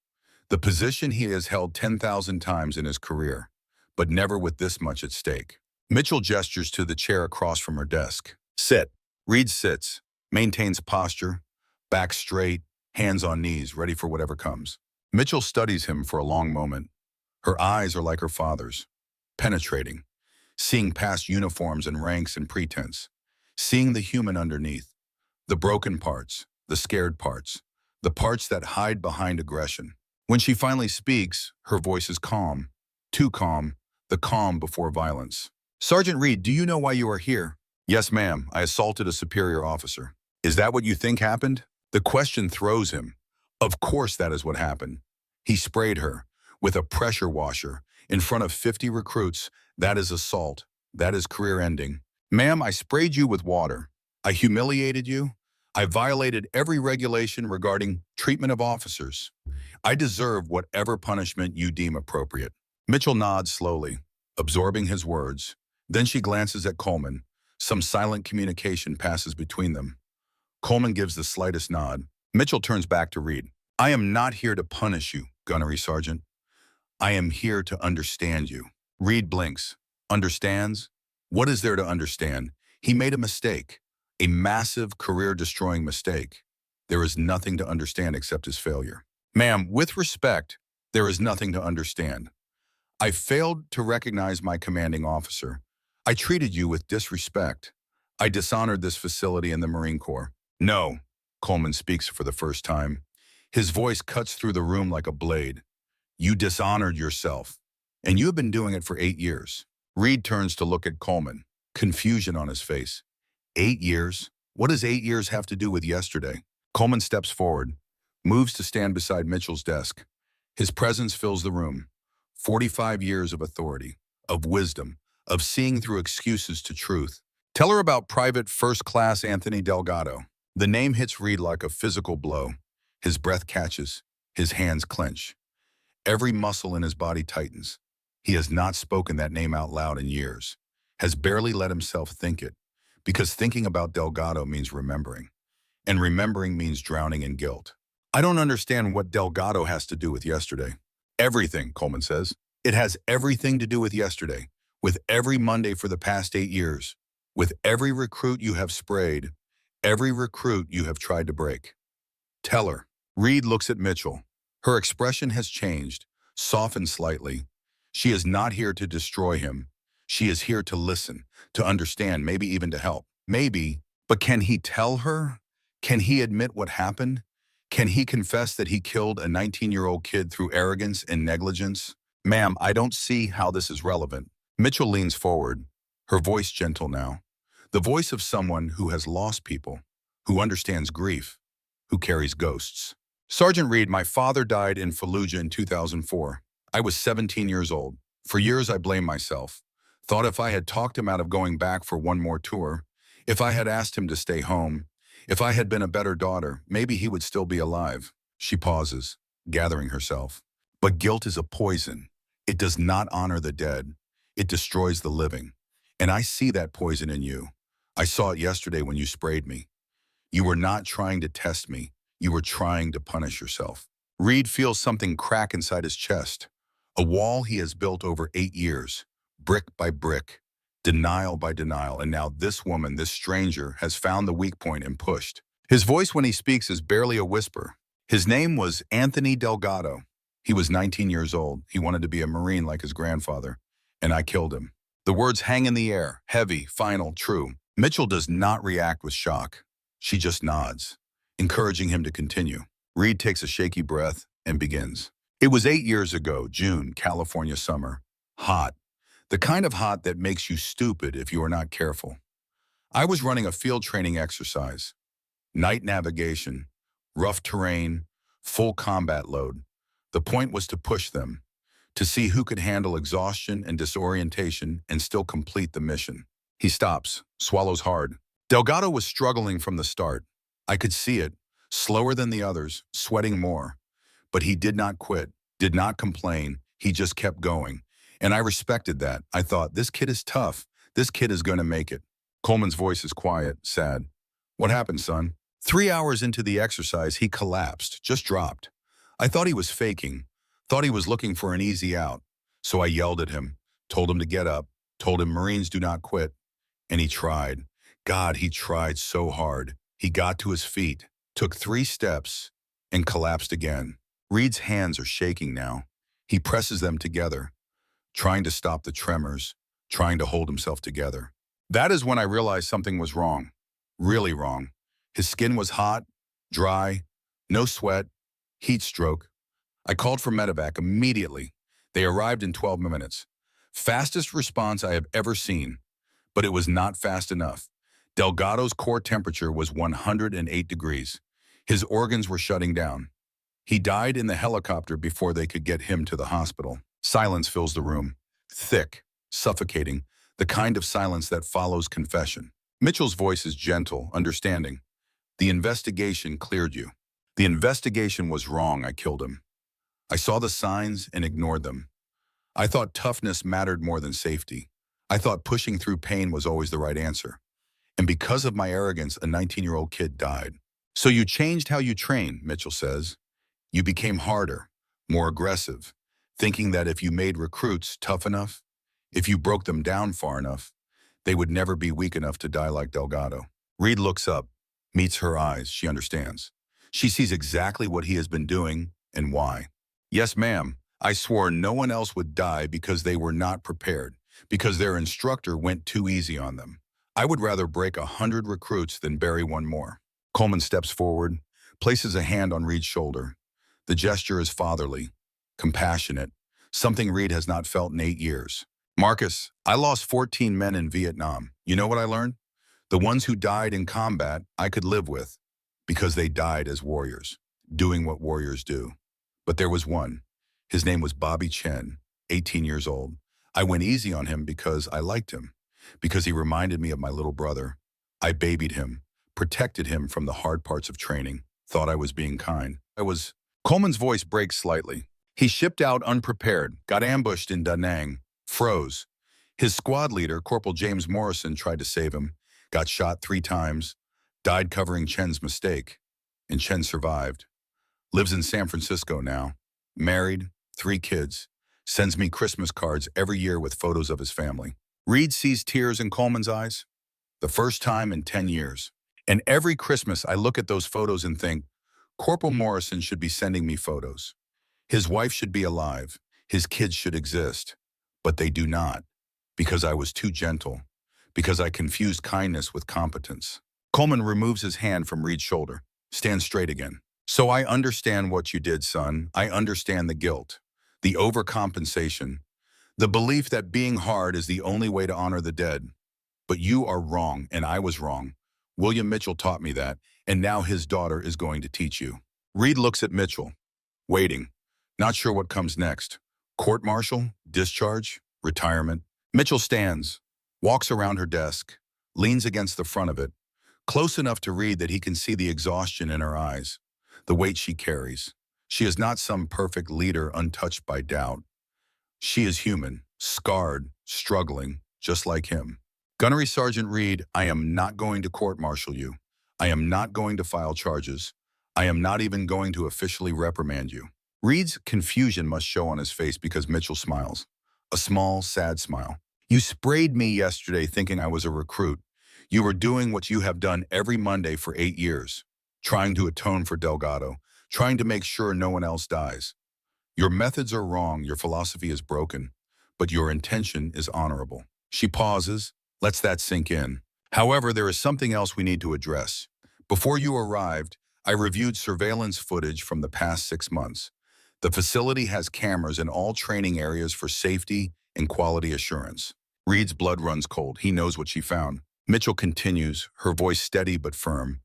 A: The position he has held 10,000 times in his career, but never with this much at stake. Mitchell gestures to the chair across from her desk. Sit. Reid sits, maintains posture, back straight, hands on knees, ready for whatever comes. Mitchell studies him for a long moment. Her eyes are like her father's, penetrating, seeing past uniforms and ranks and pretense, seeing the human underneath, the broken parts, the scared parts, the parts that hide behind aggression. When she finally speaks, her voice is calm, too calm, the calm before violence. Sergeant Reid, do you know why you are here? Yes, ma'am. I assaulted a superior officer. Is that what you think happened? The question throws him. Of course that is what happened. He sprayed her with a pressure washer in front of 50 recruits. That is assault. That is career ending. Ma'am, I sprayed you with water. I humiliated you. I violated every regulation regarding treatment of officers. I deserve whatever punishment you deem appropriate. Mitchell nods slowly, absorbing his words. Then she glances at Coleman. Some silent communication passes between them. Coleman gives the slightest nod. Mitchell turns back to Reid. I am not here to punish you, Gunnery Sergeant. I am here to understand you. Reid blinks. Understands? What is there to understand? He made a mistake, a massive career-destroying mistake. There is nothing to understand except his failure. Ma'am, with respect, there is nothing to understand. I failed to recognize my commanding officer. I treated you with disrespect. I dishonored this facility and the Marine Corps. No, Coleman speaks for the first time. His voice cuts through the room like a blade. You dishonored yourself, and you have been doing it for 8 years. Reid turns to look at Coleman, confusion on his face. 8 years? What does 8 years have to do with yesterday? Coleman steps forward, moves to stand beside Mitchell's desk. His presence fills the room. 45 years of authority, of wisdom, of seeing through excuses to truth. Tell her about Private First Class Anthony Delgado. The name hits Reid like a physical blow. His breath catches, his hands clench. Every muscle in his body tightens. He has not spoken that name out loud in years, has barely let himself think it, because thinking about Delgado means remembering, and remembering means drowning in guilt. I don't understand what Delgado has to do with yesterday. Everything, Coleman says. It has everything to do with yesterday, with every Monday for the past 8 years, with every recruit you have sprayed, every recruit you have tried to break. Tell her. Reid looks at Mitchell. Her expression has changed, softened slightly. She is not here to destroy him. She is here to listen, to understand, maybe even to help. Maybe, but can he tell her? Can he admit what happened? Can he confess that he killed a 19-year-old kid through arrogance and negligence? Ma'am, I don't see how this is relevant. Mitchell leans forward, her voice gentle now. The voice of someone who has lost people, who understands grief, who carries ghosts. Sergeant Reid, my father died in Fallujah in 2004. I was 17 years old. For years I blamed myself. Thought if I had talked him out of going back for one more tour, if I had asked him to stay home, if I had been a better daughter, maybe he would still be alive. She pauses, gathering herself. But guilt is a poison. It does not honor the dead. It destroys the living. And I see that poison in you. I saw it yesterday when you sprayed me. You were not trying to test me. You were trying to punish yourself. Reid feels something crack inside his chest. A wall he has built over 8 years, brick by brick, denial by denial. And now this woman, this stranger, has found the weak point and pushed. His voice when he speaks is barely a whisper. His name was Anthony Delgado. He was 19 years old. He wanted to be a Marine like his grandfather. And I killed him. The words hang in the air, heavy, final, true. Mitchell does not react with shock. She just nods, encouraging him to continue. Reid takes a shaky breath and begins. It was 8 years ago, June, California summer. Hot. The kind of hot that makes you stupid if you are not careful. I was running a field training exercise. Night navigation, rough terrain, full combat load. The point was to push them, to see who could handle exhaustion and disorientation and still complete the mission. He stops, swallows hard. Delgado was struggling from the start. I could see it, slower than the others, sweating more. But he did not quit, did not complain. He just kept going. And I respected that. I thought, this kid is tough. This kid is going to make it. Coleman's voice is quiet, sad. What happened, son? 3 hours into the exercise, he collapsed, just dropped. I thought he was faking, thought he was looking for an easy out. So I yelled at him, told him to get up, told him Marines do not quit. And he tried. God, he tried so hard. He got to his feet, took 3 steps, and collapsed again. Reid's hands are shaking now. He presses them together, trying to stop the tremors, trying to hold himself together. That is when I realized something was wrong, really wrong. His skin was hot, dry, no sweat, heat stroke. I called for medevac immediately. They arrived in 12 minutes. Fastest response I have ever seen, but it was not fast enough. Delgado's core temperature was 108 degrees. His organs were shutting down. He died in the helicopter before they could get him to the hospital. Silence fills the room. Thick, suffocating, the kind of silence that follows confession. Mitchell's voice is gentle, understanding. The investigation cleared you. The investigation was wrong. I killed him. I saw the signs and ignored them. I thought toughness mattered more than safety. I thought pushing through pain was always the right answer. And because of my arrogance, a 19-year-old kid died. So you changed how you train, Mitchell says. You became harder, more aggressive, thinking that if you made recruits tough enough, if you broke them down far enough, they would never be weak enough to die like Delgado. Reid looks up, meets her eyes. She understands. She sees exactly what he has been doing and why. Yes, ma'am. I swore no one else would die because they were not prepared, because their instructor went too easy on them. I would rather break 100 recruits than bury one more. Coleman steps forward, places a hand on Reid's shoulder. The gesture is fatherly, compassionate, something Reid has not felt in 8 years. Marcus, I lost 14 men in Vietnam. You know what I learned? The ones who died in combat I could live with because they died as warriors, doing what warriors do. But there was one. His name was Bobby Chen, 18 years old. I went easy on him because I liked him, because he reminded me of my little brother. I babied him, protected him from the hard parts of training, thought I was being kind. Coleman's voice breaks slightly. He shipped out unprepared, got ambushed in Da Nang, froze. His squad leader, Corporal James Morrison, tried to save him, got shot 3 times, died covering Chen's mistake, and Chen survived. Lives in San Francisco now, married, 3 kids, sends me Christmas cards every year with photos of his family. Reid sees tears in Coleman's eyes, the first time in 10 years. And every Christmas I look at those photos and think, Corporal Morrison should be sending me photos. His wife should be alive. His kids should exist, but they do not, because I was too gentle, because I confused kindness with competence. Coleman removes his hand from Reid's shoulder, stands straight again. So I understand what you did, son. I understand the guilt, the overcompensation, the belief that being hard is the only way to honor the dead. But you are wrong, and I was wrong. William Mitchell taught me that, and now his daughter is going to teach you. Reid looks at Mitchell, waiting, not sure what comes next. Court-martial, discharge, retirement. Mitchell stands, walks around her desk, leans against the front of it, close enough to Reid that he can see the exhaustion in her eyes, the weight she carries. She is not some perfect leader untouched by doubt. She is human, scarred, struggling, just like him. Gunnery Sergeant Reid, I am not going to court-martial you. I am not going to file charges. I am not even going to officially reprimand you. Reid's confusion must show on his face because Mitchell smiles. A small, sad smile. You sprayed me yesterday thinking I was a recruit. You were doing what you have done every Monday for 8 years, trying to atone for Delgado, trying to make sure no one else dies. Your methods are wrong, your philosophy is broken, but your intention is honorable. She pauses, lets that sink in. However, there is something else we need to address. Before you arrived, I reviewed surveillance footage from the past 6 months. The facility has cameras in all training areas for safety and quality assurance. Reid's blood runs cold. He knows what she found. Mitchell continues, her voice steady but firm.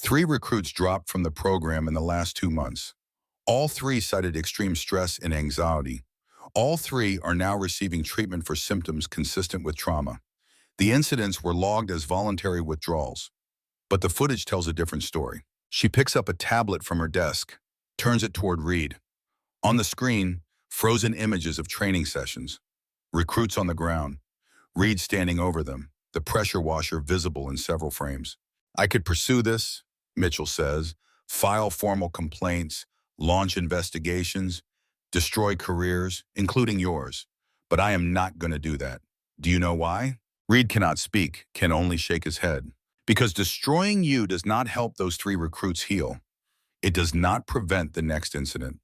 A: 3 recruits dropped from the program in the last 2 months. All 3 cited extreme stress and anxiety. All 3 are now receiving treatment for symptoms consistent with trauma. The incidents were logged as voluntary withdrawals, but the footage tells a different story. She picks up a tablet from her desk, turns it toward Reid. On the screen, frozen images of training sessions, recruits on the ground, Reid standing over them, the pressure washer visible in several frames. I could pursue this, Mitchell says, file formal complaints, launch investigations, destroy careers, including yours. But I am not going to do that. Do you know why? Reid cannot speak, can only shake his head. Because destroying you does not help those 3 recruits heal. It does not prevent the next incident.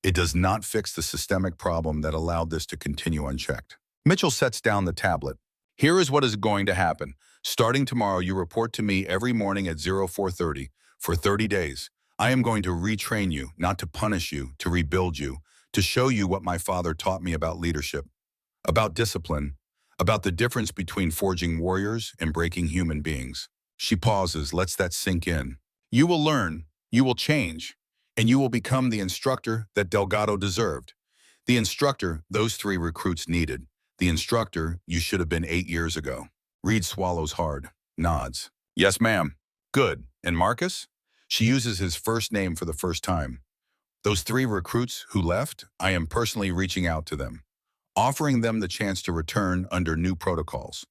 A: It does not fix the systemic problem that allowed this to continue unchecked. Mitchell sets down the tablet. Here is what is going to happen. Starting tomorrow, you report to me every morning at 04:30 for 30 days. I am going to retrain you, not to punish you, to rebuild you, to show you what my father taught me about leadership, about discipline, about the difference between forging warriors and breaking human beings. She pauses, lets that sink in. You will learn, you will change, and you will become the instructor that Delgado deserved. The instructor those 3 recruits needed. The instructor you should have been 8 years ago. Reid swallows hard, nods. Yes, ma'am. Good. And Marcus? She uses his first name for the first time. Those 3 recruits who left, I am personally reaching out to them, offering them the chance to return under new protocols,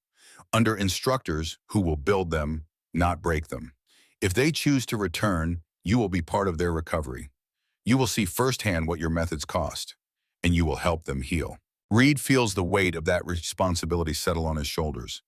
A: under instructors who will build them, not break them. If they choose to return, you will be part of their recovery. You will see firsthand what your methods cost, and you will help them heal. Reid feels the weight of that responsibility settle on his shoulders,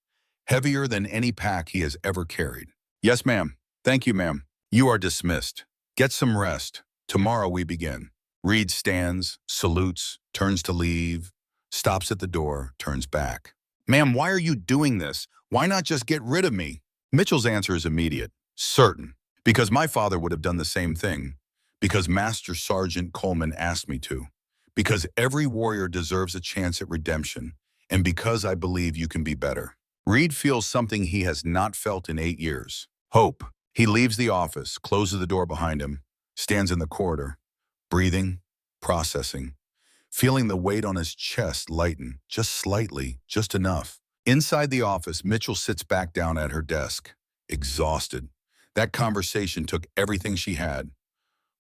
A: heavier than any pack he has ever carried. Yes, ma'am. Thank you, ma'am. You are dismissed. Get some rest. Tomorrow we begin. Reid stands, salutes, turns to leave, stops at the door, turns back. Ma'am, why are you doing this? Why not just get rid of me? Mitchell's answer is immediate, certain. Because my father would have done the same thing. Because Master Sergeant Coleman asked me to. Because every warrior deserves a chance at redemption. And because I believe you can be better. Reid feels something he has not felt in 8 years. Hope. He leaves the office, closes the door behind him, stands in the corridor, breathing, processing, feeling the weight on his chest lighten, just slightly, just enough. Inside the office, Mitchell sits back down at her desk, exhausted. That conversation took everything she had.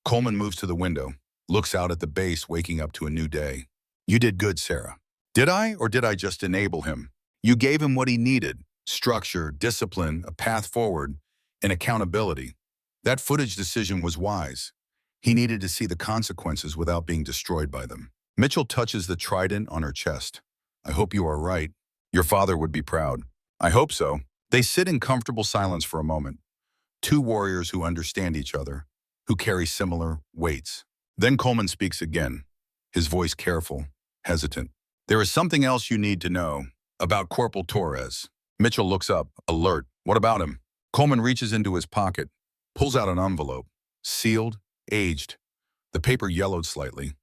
A: Coleman moves to the window, looks out at the base, waking up to a new day. You did good, Sarah. Did I, or did I just enable him? You gave him what he needed, structure, discipline, a path forward, and accountability. That footage decision was wise. He needed to see the consequences without being destroyed by them. Mitchell touches the trident on her chest. I hope you are right. Your father would be proud. I hope so. They sit in comfortable silence for a moment. 2 warriors who understand each other, who carry similar weights. Then Coleman speaks again, his voice careful, hesitant. There is something else you need to know about Corporal Torres. Mitchell looks up, alert. What about him? Coleman reaches into his pocket, pulls out an envelope, sealed, aged. The paper yellowed slightly.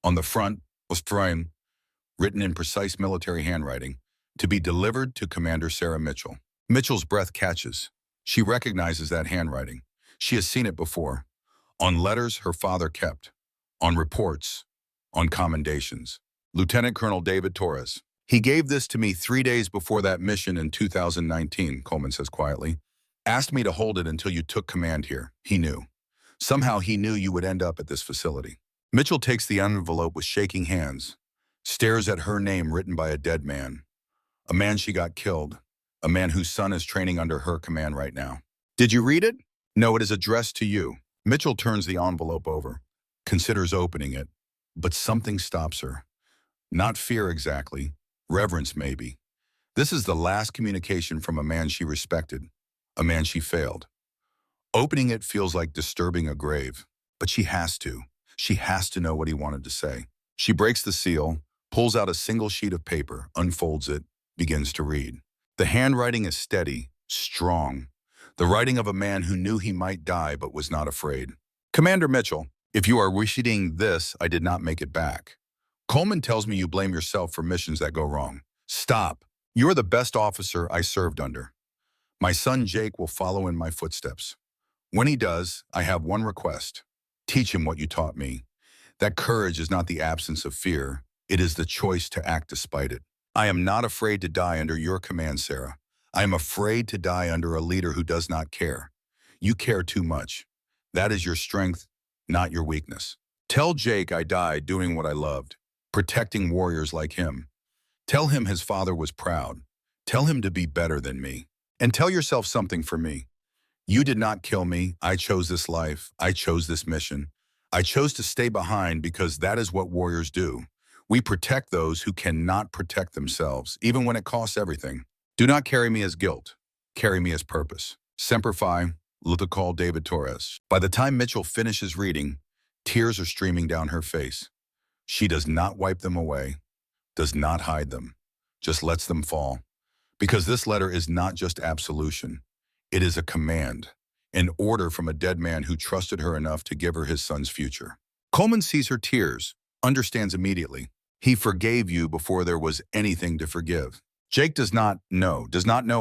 A: On the front was Australian, written in precise military handwriting, to be delivered to Commander Sarah Mitchell. Mitchell's breath catches. She recognizes that handwriting. She has seen it before. On letters her father kept. On reports. On commendations. Lieutenant Colonel David Torres. He gave this to me 3 days before that mission in 2019, Coleman says quietly. Asked me to hold it until you took command here. He knew. Somehow he knew you would end up at this facility. Mitchell takes the envelope with shaking hands, stares at her name written by a dead man. A man she got killed. A man whose son is training under her command right now. Did you read it? No, it is addressed to you. Mitchell turns the envelope over, considers opening it, but something stops her. Not fear exactly, reverence maybe. This is the last communication from a man she respected, a man she failed. Opening it feels like disturbing a grave, but she has to. She has to know what he wanted to say. She breaks the seal, pulls out a single sheet of paper, unfolds it, begins to read. The handwriting is steady, strong, the writing of a man who knew he might die but was not afraid. Commander Mitchell, if you are reading this, I did not make it back. Coleman tells me you blame yourself for missions that go wrong. Stop. You're the best officer I served under. My son Jake will follow in my footsteps. When he does, I have one request. Teach him what you taught me. That courage is not the absence of fear. It is the choice to act despite it. I am not afraid to die under your command, Sarah. I am afraid to die under a leader who does not care. You care too much. That is your strength, not your weakness. Tell Jake I died doing what I loved, protecting warriors like him. Tell him his father was proud. Tell him to be better than me. And tell yourself something for me. You did not kill me. I chose this life. I chose this mission. I chose to stay behind because that is what warriors do. We protect those who cannot protect themselves, even when it costs everything. Do not carry me as guilt. Carry me as purpose. Semper Fi, Lieutenant David Torres. By the time Mitchell finishes reading, tears are streaming down her face. She does not wipe them away, does not hide them, just lets them fall. Because this letter is not just absolution. It is a command, an order from a dead man who trusted her enough to give her his son's future. Coleman sees her tears, understands immediately. He forgave you before there was anything to forgive. Jake does not know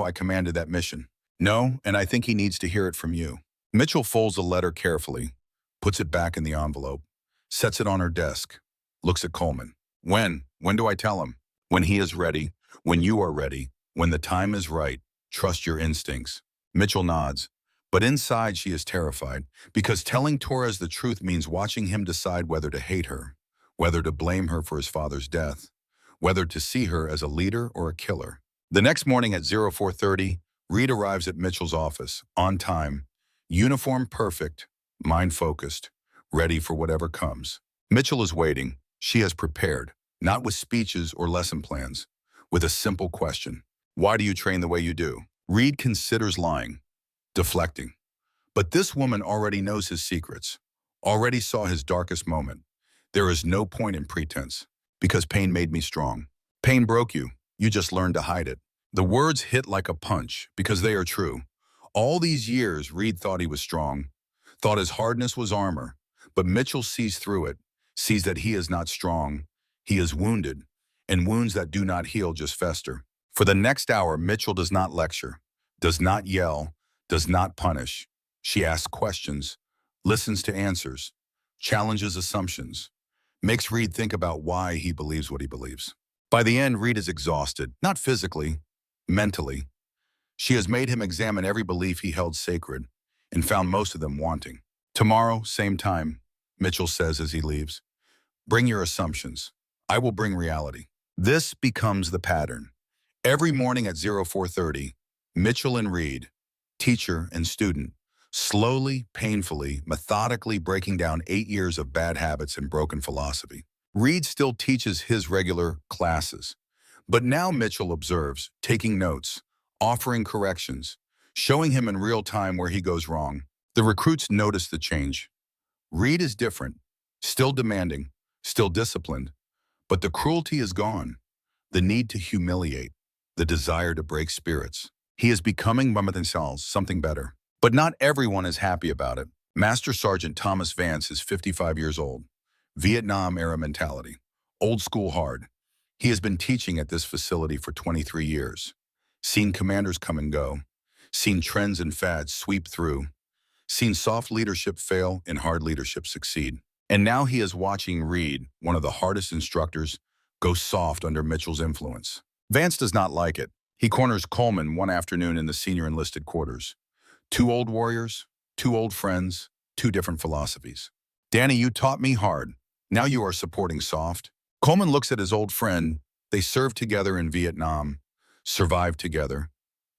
A: I commanded that mission. No, and I think he needs to hear it from you. Mitchell folds the letter carefully, puts it back in the envelope, sets it on her desk, looks at Coleman. When do I tell him? When he is ready, when you are ready, when the time is right. Trust your instincts. Mitchell nods, but inside she is terrified, because telling Torres the truth means watching him decide whether to hate her, whether to blame her for his father's death, whether to see her as a leader or a killer. The next morning at 04:30, Reid arrives at Mitchell's office, on time, uniform perfect, mind focused, ready for whatever comes. Mitchell is waiting. She has prepared, not with speeches or lesson plans, with a simple question. Why do you train the way you do? Reid considers lying, deflecting. But this woman already knows his secrets, already saw his darkest moment. There is no point in pretense, because pain made me strong. Pain broke you. You just learned to hide it. The words hit like a punch, because they are true. All these years, Reid thought he was strong, thought his hardness was armor, but Mitchell sees through it, sees that he is not strong. He is wounded, and wounds that do not heal just fester. For the next hour, Mitchell does not lecture, does not yell, does not punish. She asks questions, listens to answers, challenges assumptions, makes Reid think about why he believes what he believes. By the end, Reid is exhausted, not physically, mentally. She has made him examine every belief he held sacred and found most of them wanting. Tomorrow, same time, Mitchell says as he leaves, bring your assumptions. I will bring reality. This becomes the pattern. Every morning at 04:30, Mitchell and Reid, teacher and student, slowly, painfully, methodically breaking down 8 years of bad habits and broken philosophy. Reid still teaches his regular classes, but now Mitchell observes, taking notes, offering corrections, showing him in real time where he goes wrong. The recruits notice the change. Reid is different, still demanding, still disciplined, But the cruelty is gone, the need to humiliate, the desire to break spirits. He is becoming something better. But not everyone is happy about it. Master Sergeant Thomas Vance is 55 years old. Vietnam-era mentality. Old school hard. He has been teaching at this facility for 23 years. Seen commanders come and go. Seen trends and fads sweep through. Seen soft leadership fail and hard leadership succeed. And now he is watching Reid, one of the hardest instructors, go soft under Mitchell's influence. Vance does not like it. He corners Coleman one afternoon in the senior enlisted quarters. Two old warriors, two old friends, two different philosophies. Danny, you taught me hard. Now you are supporting soft. Coleman looks at his old friend. They served together in Vietnam, survived together,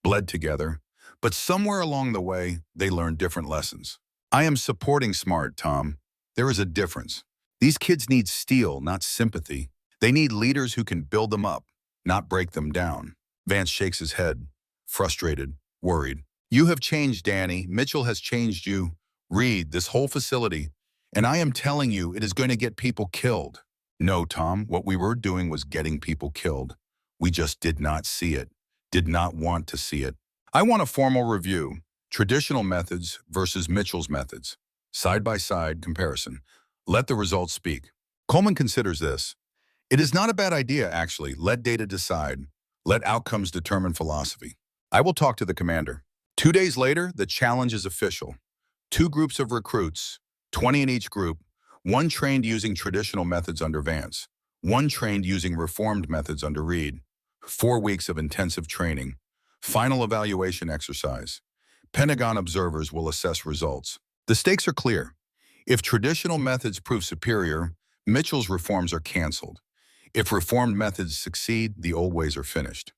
A: bled together, but somewhere along the way, they learned different lessons. I am supporting smart, Tom. There is a difference. These kids need steel, not sympathy. They need leaders who can build them up, not break them down. Vance shakes his head, frustrated, worried. You have changed, Danny. Mitchell has changed you. Reid, this whole facility. And I am telling you, it is going to get people killed. No, Tom, what we were doing was getting people killed. We just did not see it, did not want to see it. I want a formal review. Traditional methods versus Mitchell's methods. Side-by-side comparison. Let the results speak. Coleman considers this. It is not a bad idea, actually. Let data decide. Let outcomes determine philosophy. I will talk to the commander. 2 days later, the challenge is official. 2 groups of recruits, 20 in each group, one trained using traditional methods under Vance, one trained using reformed methods under Reid. 4 weeks of intensive training. Final evaluation exercise. Pentagon observers will assess results. The stakes are clear. If traditional methods prove superior, Mitchell's reforms are canceled. If reformed methods succeed, the old ways are finished.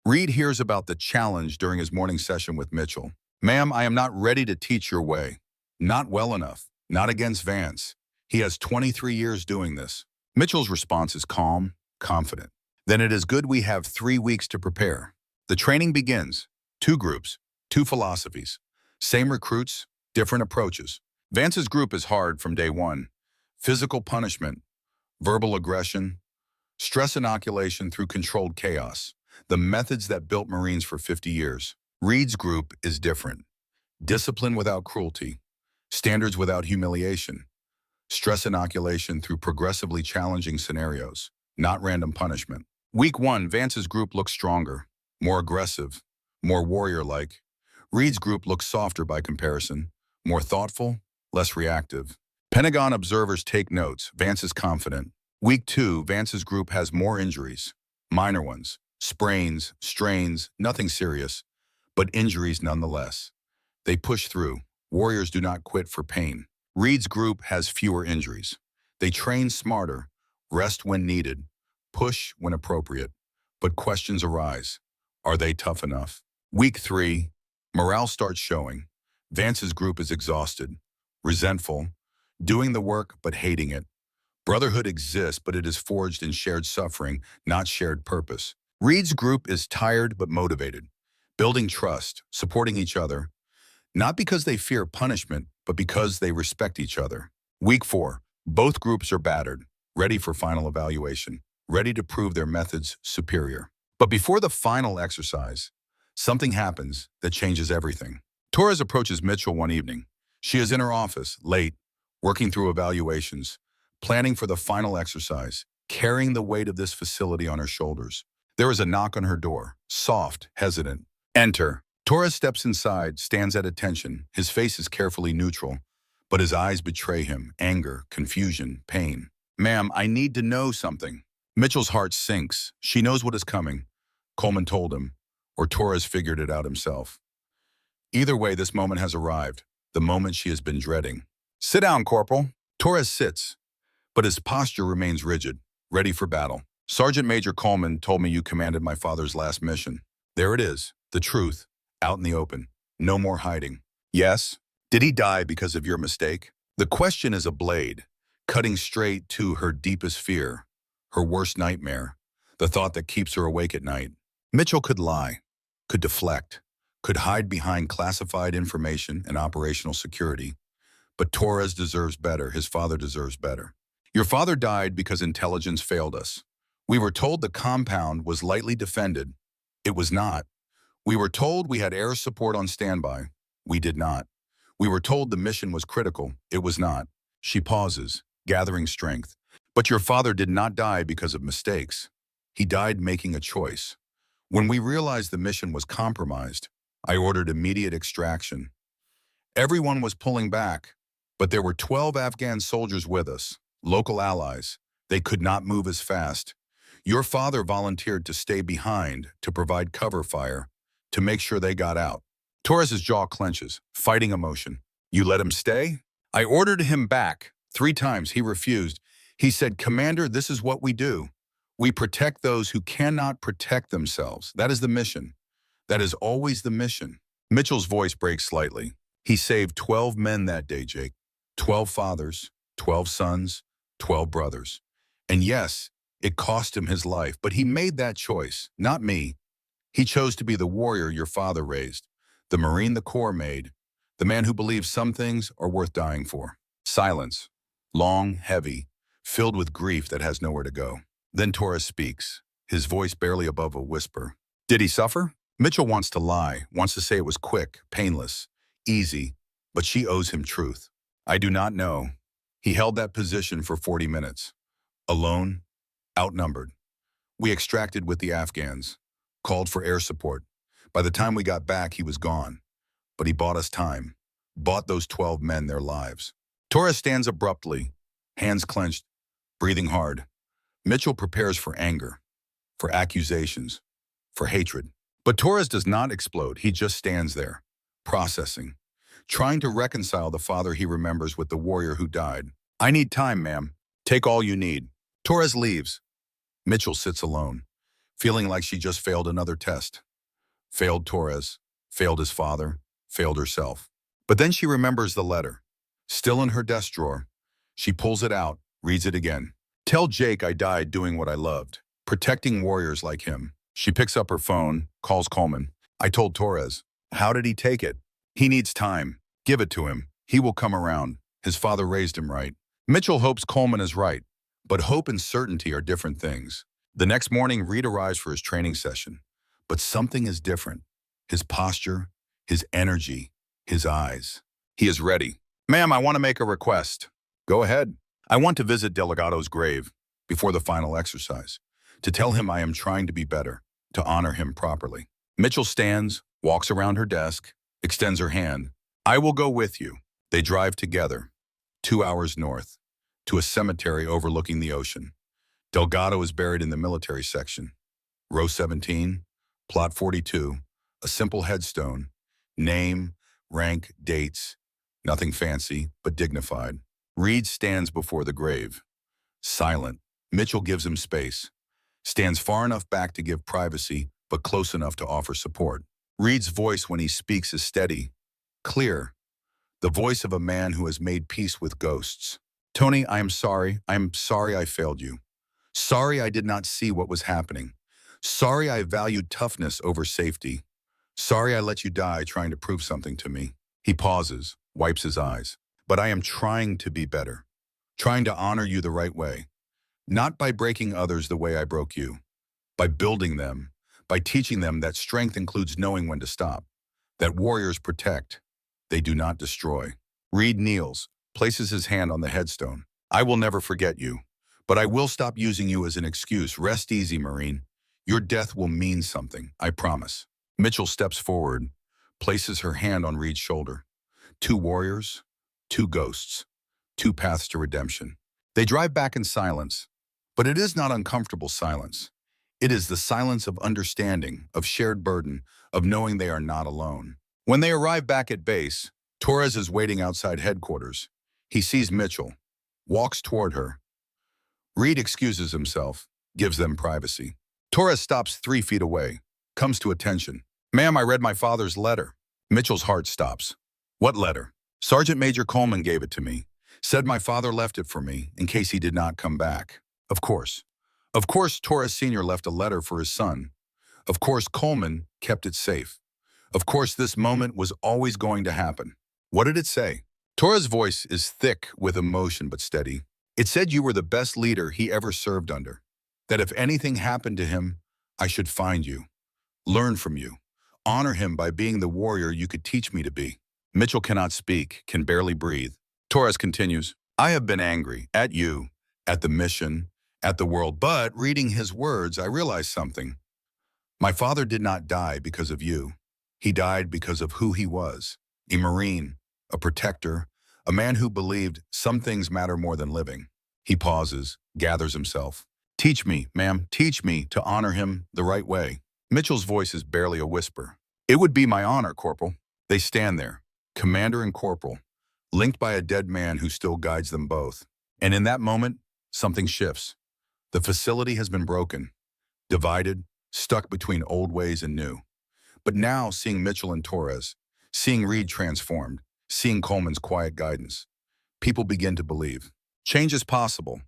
A: Reid hears about the challenge during his morning session with Mitchell. Ma'am, I am not ready to teach your way. Not well enough. Not against Vance. He has 23 years doing this. Mitchell's response is calm, confident. Then it is good we have 3 weeks to prepare. The training begins. 2 groups, 2 philosophies. Same recruits, different approaches. Vance's group is hard from day one. Physical punishment, verbal aggression, stress inoculation through controlled chaos. The methods that built Marines for 50 years. Reid's group is different. Discipline without cruelty. Standards without humiliation. Stress inoculation through progressively challenging scenarios, not random punishment. Week 1, Vance's group looks stronger, more aggressive, more warrior-like. Reid's group looks softer by comparison, more thoughtful, less reactive. Pentagon observers take notes. Vance is confident. Week 2, Vance's group has more injuries. Minor ones. Sprains, strains, nothing serious, but injuries nonetheless. They push through. Warriors do not quit for pain. Reid's group has fewer injuries. They train smarter, rest when needed, push when appropriate. But questions arise. Are they tough enough? Week 3, morale starts showing. Vance's group is exhausted, resentful, doing the work but hating it. Brotherhood exists, but it is forged in shared suffering, not shared purpose. Reid's group is tired but motivated, building trust, supporting each other, not because they fear punishment, but because they respect each other. Week 4, both groups are battered, ready for final evaluation, ready to prove their methods superior. But before the final exercise, something happens that changes everything. Torres approaches Mitchell one evening. She is in her office, late, working through evaluations, planning for the final exercise, carrying the weight of this facility on her shoulders. There is a knock on her door, soft, hesitant. Enter. Torres steps inside, stands at attention. His face is carefully neutral, but his eyes betray him, anger, confusion, pain. Ma'am, I need to know something. Mitchell's heart sinks. She knows what is coming. Coleman told him, or Torres figured it out himself. Either way, this moment has arrived, the moment she has been dreading. Sit down, Corporal. Torres sits, but his posture remains rigid, ready for battle. Sergeant Major Coleman told me you commanded my father's last mission. There it is, the truth, out in the open. No more hiding. Yes? Did he die because of your mistake? The question is a blade, cutting straight to her deepest fear, her worst nightmare, the thought that keeps her awake at night. Mitchell could lie, could deflect, could hide behind classified information and operational security. But Torres deserves better. His father deserves better. Your father died because intelligence failed us. We were told the compound was lightly defended. It was not. We were told we had air support on standby. We did not. We were told the mission was critical. It was not. She pauses, gathering strength. But your father did not die because of mistakes. He died making a choice. When we realized the mission was compromised, I ordered immediate extraction. Everyone was pulling back, but there were 12 Afghan soldiers with us, local allies. They could not move as fast. Your father volunteered to stay behind, to provide cover fire, to make sure they got out. Torres's jaw clenches, fighting emotion. You let him stay? I ordered him back. 3 times he refused. He said, Commander, this is what we do. We protect those who cannot protect themselves. That is the mission. That is always the mission. Mitchell's voice breaks slightly. He saved 12 men that day, Jake. 12 fathers, 12 sons, 12 brothers. And yes, it cost him his life, but he made that choice, not me. He chose to be the warrior your father raised, the Marine the Corps made, the man who believes some things are worth dying for. Silence, long, heavy, filled with grief that has nowhere to go. Then Torres speaks, his voice barely above a whisper. Did he suffer? Mitchell wants to lie, wants to say it was quick, painless, easy, but she owes him truth. I do not know. He held that position for 40 minutes. Alone, outnumbered. We extracted with the Afghans, called for air support. By the time we got back, he was gone. But he bought us time, bought those 12 men their lives. Torres stands abruptly, hands clenched, breathing hard. Mitchell prepares for anger, for accusations, for hatred. But Torres does not explode. He just stands there, processing, trying to reconcile the father he remembers with the warrior who died. I need time, ma'am. Take all you need. Torres leaves. Mitchell sits alone, feeling like she just failed another test. Failed Torres, failed his father, failed herself. But then she remembers the letter. Still in her desk drawer. She pulls it out, reads it again. Tell Jake I died doing what I loved, protecting warriors like him. She picks up her phone, calls Coleman. I told Torres. How did he take it? He needs time. Give it to him. He will come around. His father raised him right. Mitchell hopes Coleman is right, but hope and certainty are different things. The next morning, Reid arrives for his training session, but something is different. His posture, his energy, his eyes. He is ready. Ma'am, I want to make a request. Go ahead. I want to visit Delgado's grave before the final exercise, to tell him I am trying to be better, to honor him properly. Mitchell stands, walks around her desk, extends her hand. I will go with you. They drive together, 2 hours north, to a cemetery overlooking the ocean. Delgado is buried in the military section. Row 17, plot 42, a simple headstone, name, rank, dates, nothing fancy, but dignified. Reid stands before the grave, silent. Mitchell gives him space, stands far enough back to give privacy, but close enough to offer support. Reid's voice when he speaks is steady, clear, the voice of a man who has made peace with ghosts. Tony, I am sorry. I am sorry I failed you. Sorry I did not see what was happening. Sorry I valued toughness over safety. Sorry I let you die trying to prove something to me. He pauses, wipes his eyes. But I am trying to be better, trying to honor you the right way, not by breaking others the way I broke you, by building them, by teaching them that strength includes knowing when to stop, that warriors protect, they do not destroy. Reid kneels, places his hand on the headstone. I will never forget you, but I will stop using you as an excuse. Rest easy, Marine. Your death will mean something, I promise. Mitchell steps forward, places her hand on Reid's shoulder. 2 warriors, 2 ghosts, 2 paths to redemption. They drive back in silence, but it is not uncomfortable silence. It is the silence of understanding, of shared burden, of knowing they are not alone. When they arrive back at base, Torres is waiting outside headquarters. He sees Mitchell, walks toward her. Reid excuses himself, gives them privacy. Torres stops 3 feet away, comes to attention. Ma'am, I read my father's letter. Mitchell's heart stops. What letter? Sergeant Major Coleman gave it to me, said my father left it for me in case he did not come back. Of course. Of course, Torres Sr. left a letter for his son. Of course, Coleman kept it safe. Of course, this moment was always going to happen. What did it say? Torres' voice is thick with emotion but steady. It said you were the best leader he ever served under, that if anything happened to him, I should find you, learn from you, honor him by being the warrior you could teach me to be. Mitchell cannot speak, can barely breathe. Torres continues, I have been angry at you, at the mission, at the world, but reading his words, I realized something. My father did not die because of you. He died because of who he was, a Marine, a protector, a man who believed some things matter more than living. He pauses, gathers himself. Teach me, ma'am, teach me to honor him the right way. Mitchell's voice is barely a whisper. It would be my honor, Corporal. They stand there, Commander and Corporal, linked by a dead man who still guides them both. And in that moment, something shifts. The facility has been broken, divided, stuck between old ways and new. But now, seeing Mitchell and Torres, seeing Reid transformed, seeing Coleman's quiet guidance, people begin to believe. Change is possible.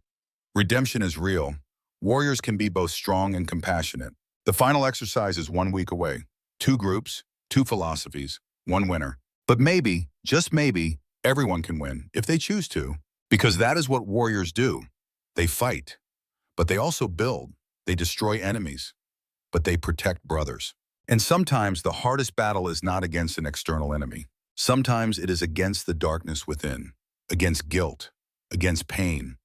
A: Redemption is real. Warriors can be both strong and compassionate. The final exercise is 1 week away. 2 groups, 2 philosophies, 1 winner. But maybe, just maybe, everyone can win if they choose to. Because that is what warriors do. They fight, but they also build. They destroy enemies, but they protect brothers. And sometimes the hardest battle is not against an external enemy. Sometimes it is against the darkness within, against guilt, against pain,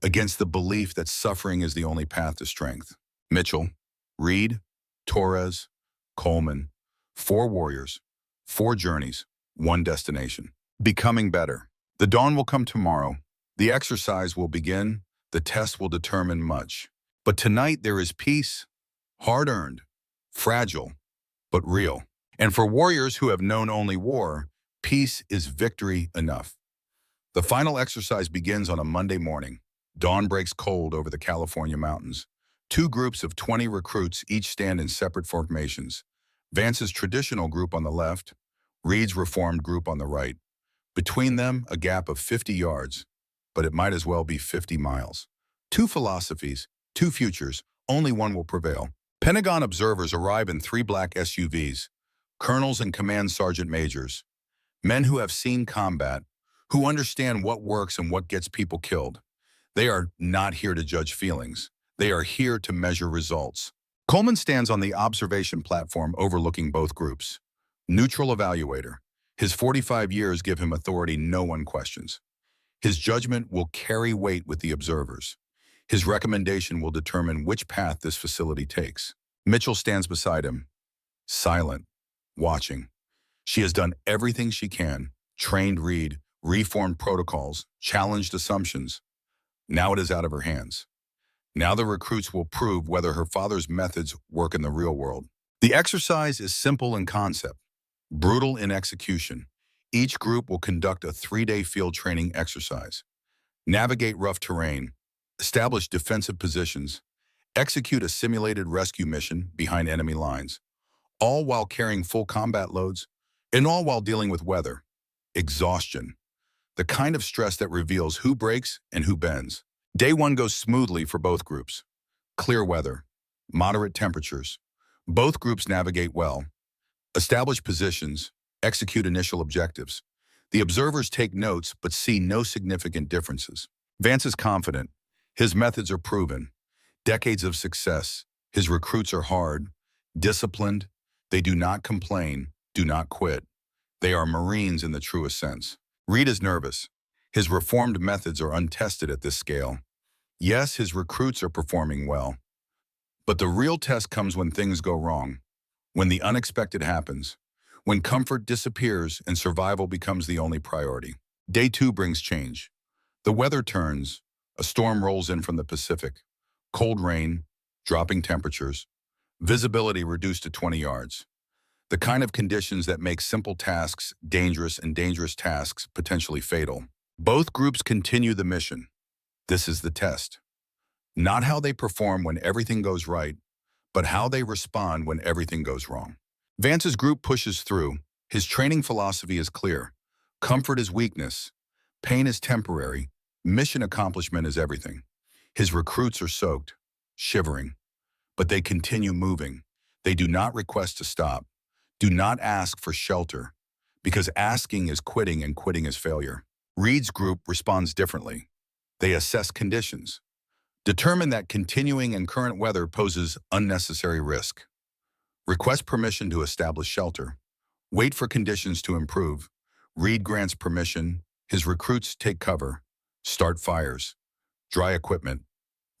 A: against the belief that suffering is the only path to strength. Mitchell, Reid, Torres, Coleman, 4 warriors, 4 journeys, 1 destination. Becoming better. The dawn will come tomorrow. The exercise will begin. The test will determine much. But tonight there is peace, hard-earned, fragile, but real. And for warriors who have known only war, peace is victory enough. The final exercise begins on a Monday morning. Dawn breaks cold over the California mountains. 2 groups of 20 recruits each stand in separate formations. Vance's traditional group on the left, Reid's reformed group on the right. Between them, a gap of 50 yards, but it might as well be 50 miles. 2 philosophies, 2 futures, only one will prevail. Pentagon observers arrive in 3 black SUVs, colonels and command sergeant majors, men who have seen combat, who understand what works and what gets people killed. They are not here to judge feelings. They are here to measure results. Coleman stands on the observation platform overlooking both groups. Neutral evaluator. His 45 years give him authority no one questions. His judgment will carry weight with the observers. His recommendation will determine which path this facility takes. Mitchell stands beside him, silent, watching. She has done everything she can, trained Reid, reformed protocols, challenged assumptions. Now it is out of her hands. Now the recruits will prove whether her father's methods work in the real world. The exercise is simple in concept, brutal in execution. Each group will conduct a 3-day field training exercise, navigate rough terrain, establish defensive positions, execute a simulated rescue mission behind enemy lines, all while carrying full combat loads, and all while dealing with weather, exhaustion, the kind of stress that reveals who breaks and who bends. Day 1 goes smoothly for both groups. Clear weather, moderate temperatures. Both groups navigate well, establish positions, execute initial objectives. The observers take notes but see no significant differences. Vance is confident. His methods are proven. Decades of success. His recruits are hard, disciplined. They do not complain, do not quit. They are Marines in the truest sense. Reid is nervous. His reformed methods are untested at this scale. Yes, his recruits are performing well. But the real test comes when things go wrong, when the unexpected happens, when comfort disappears and survival becomes the only priority. Day 2 brings change. The weather turns. A storm rolls in from the Pacific. Cold rain, dropping temperatures, visibility reduced to 20 yards. The kind of conditions that make simple tasks dangerous and dangerous tasks potentially fatal. Both groups continue the mission. This is the test. Not how they perform when everything goes right, but how they respond when everything goes wrong. Vance's group pushes through. His training philosophy is clear. Comfort is weakness. Pain is temporary. Mission accomplishment is everything. His recruits are soaked, shivering, but they continue moving. They do not request to stop. Do not ask for shelter, because asking is quitting and quitting is failure. Reid's group responds differently. They assess conditions, determine that continuing and current weather poses unnecessary risk, request permission to establish shelter, wait for conditions to improve. Reid grants permission, his recruits take cover, start fires, dry equipment,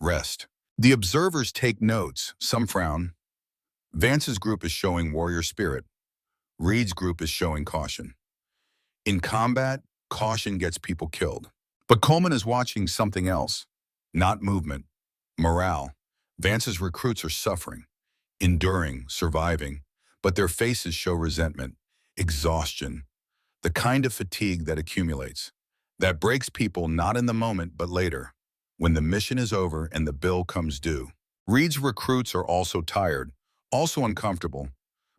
A: rest. The observers take notes, some frown. Vance's group is showing warrior spirit. Reid's group is showing caution. In combat, caution gets people killed. But Coleman is watching something else, not movement, morale. Vance's recruits are suffering, enduring, surviving, but their faces show resentment, exhaustion, the kind of fatigue that accumulates, that breaks people not in the moment but later, when the mission is over and the bill comes due. Reid's recruits are also tired, also uncomfortable,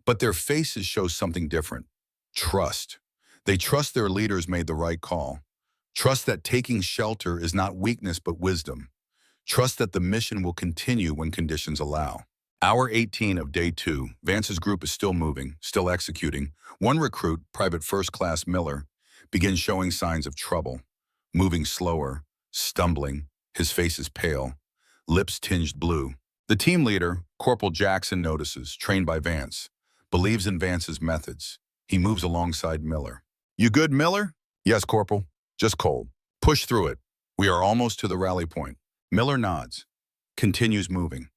A: but their faces show something different. Trust. They trust their leaders made the right call. Trust that taking shelter is not weakness but wisdom. Trust that the mission will continue when conditions allow. Hour 18 of day 2, Vance's group is still moving, still executing. One recruit, Private First Class Miller, begins showing signs of trouble, moving slower, stumbling, his face is pale, lips tinged blue. The team leader, Corporal Jackson, notices, trained by Vance, believes in Vance's methods. He moves alongside Miller. "You good, Miller?" "Yes, Corporal. Just cold. Push through it. We are almost to the rally point." Miller nods, continues moving.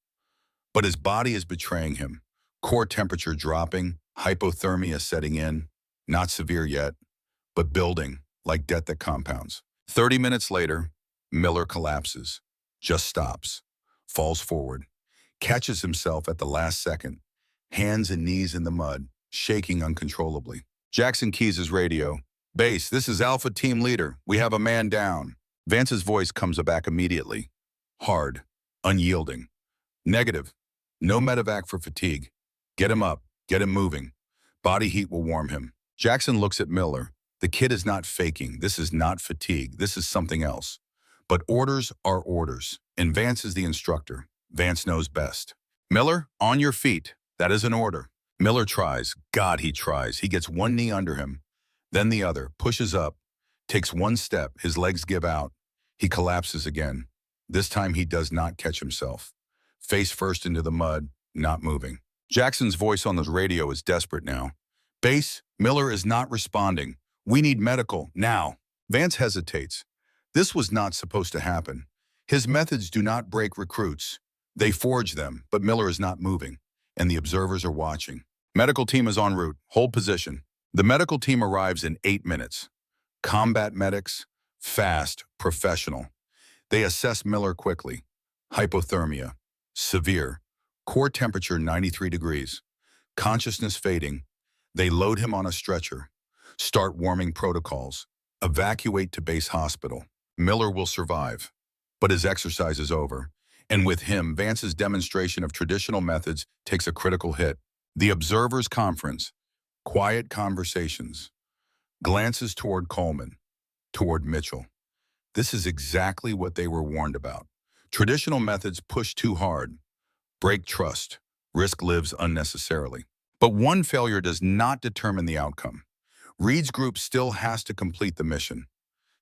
A: But his body is betraying him. Core temperature dropping, hypothermia setting in, not severe yet, but building like debt that compounds. 30 minutes later, Miller collapses, just stops, falls forward, catches himself at the last second, hands and knees in the mud, shaking uncontrollably. Jackson keys his radio. "Base, this is Alpha Team Leader. We have a man down." Vance's voice comes back immediately. Hard, unyielding. "Negative. No medevac for fatigue. Get him up. Get him moving. Body heat will warm him." Jackson looks at Miller. The kid is not faking. This is not fatigue. This is something else. But orders are orders, and Vance is the instructor. Vance knows best. "Miller, on your feet. That is an order." Miller tries. God, he tries. He gets one knee under him, then the other, pushes up, takes one step, his legs give out. He collapses again. This time he does not catch himself. Face first into the mud, not moving. Jackson's voice on the radio is desperate now. "Base, Miller is not responding. We need medical, now." Vance hesitates. This was not supposed to happen. His methods do not break recruits. They forge them, but Miller is not moving, and the observers are watching. "Medical team is en route. Hold position." The medical team arrives in 8 minutes. Combat medics, fast, professional. They assess Miller quickly. Hypothermia, severe, core temperature 93 degrees, consciousness fading. They load him on a stretcher, start warming protocols, evacuate to base hospital. Miller will survive, but his exercise is over. And with him, Vance's demonstration of traditional methods takes a critical hit. The observers' conference, quiet conversations, glances toward Coleman, toward Mitchell. This is exactly what they were warned about. Traditional methods push too hard, break trust, risk lives unnecessarily. But one failure does not determine the outcome. Reid's group still has to complete the mission,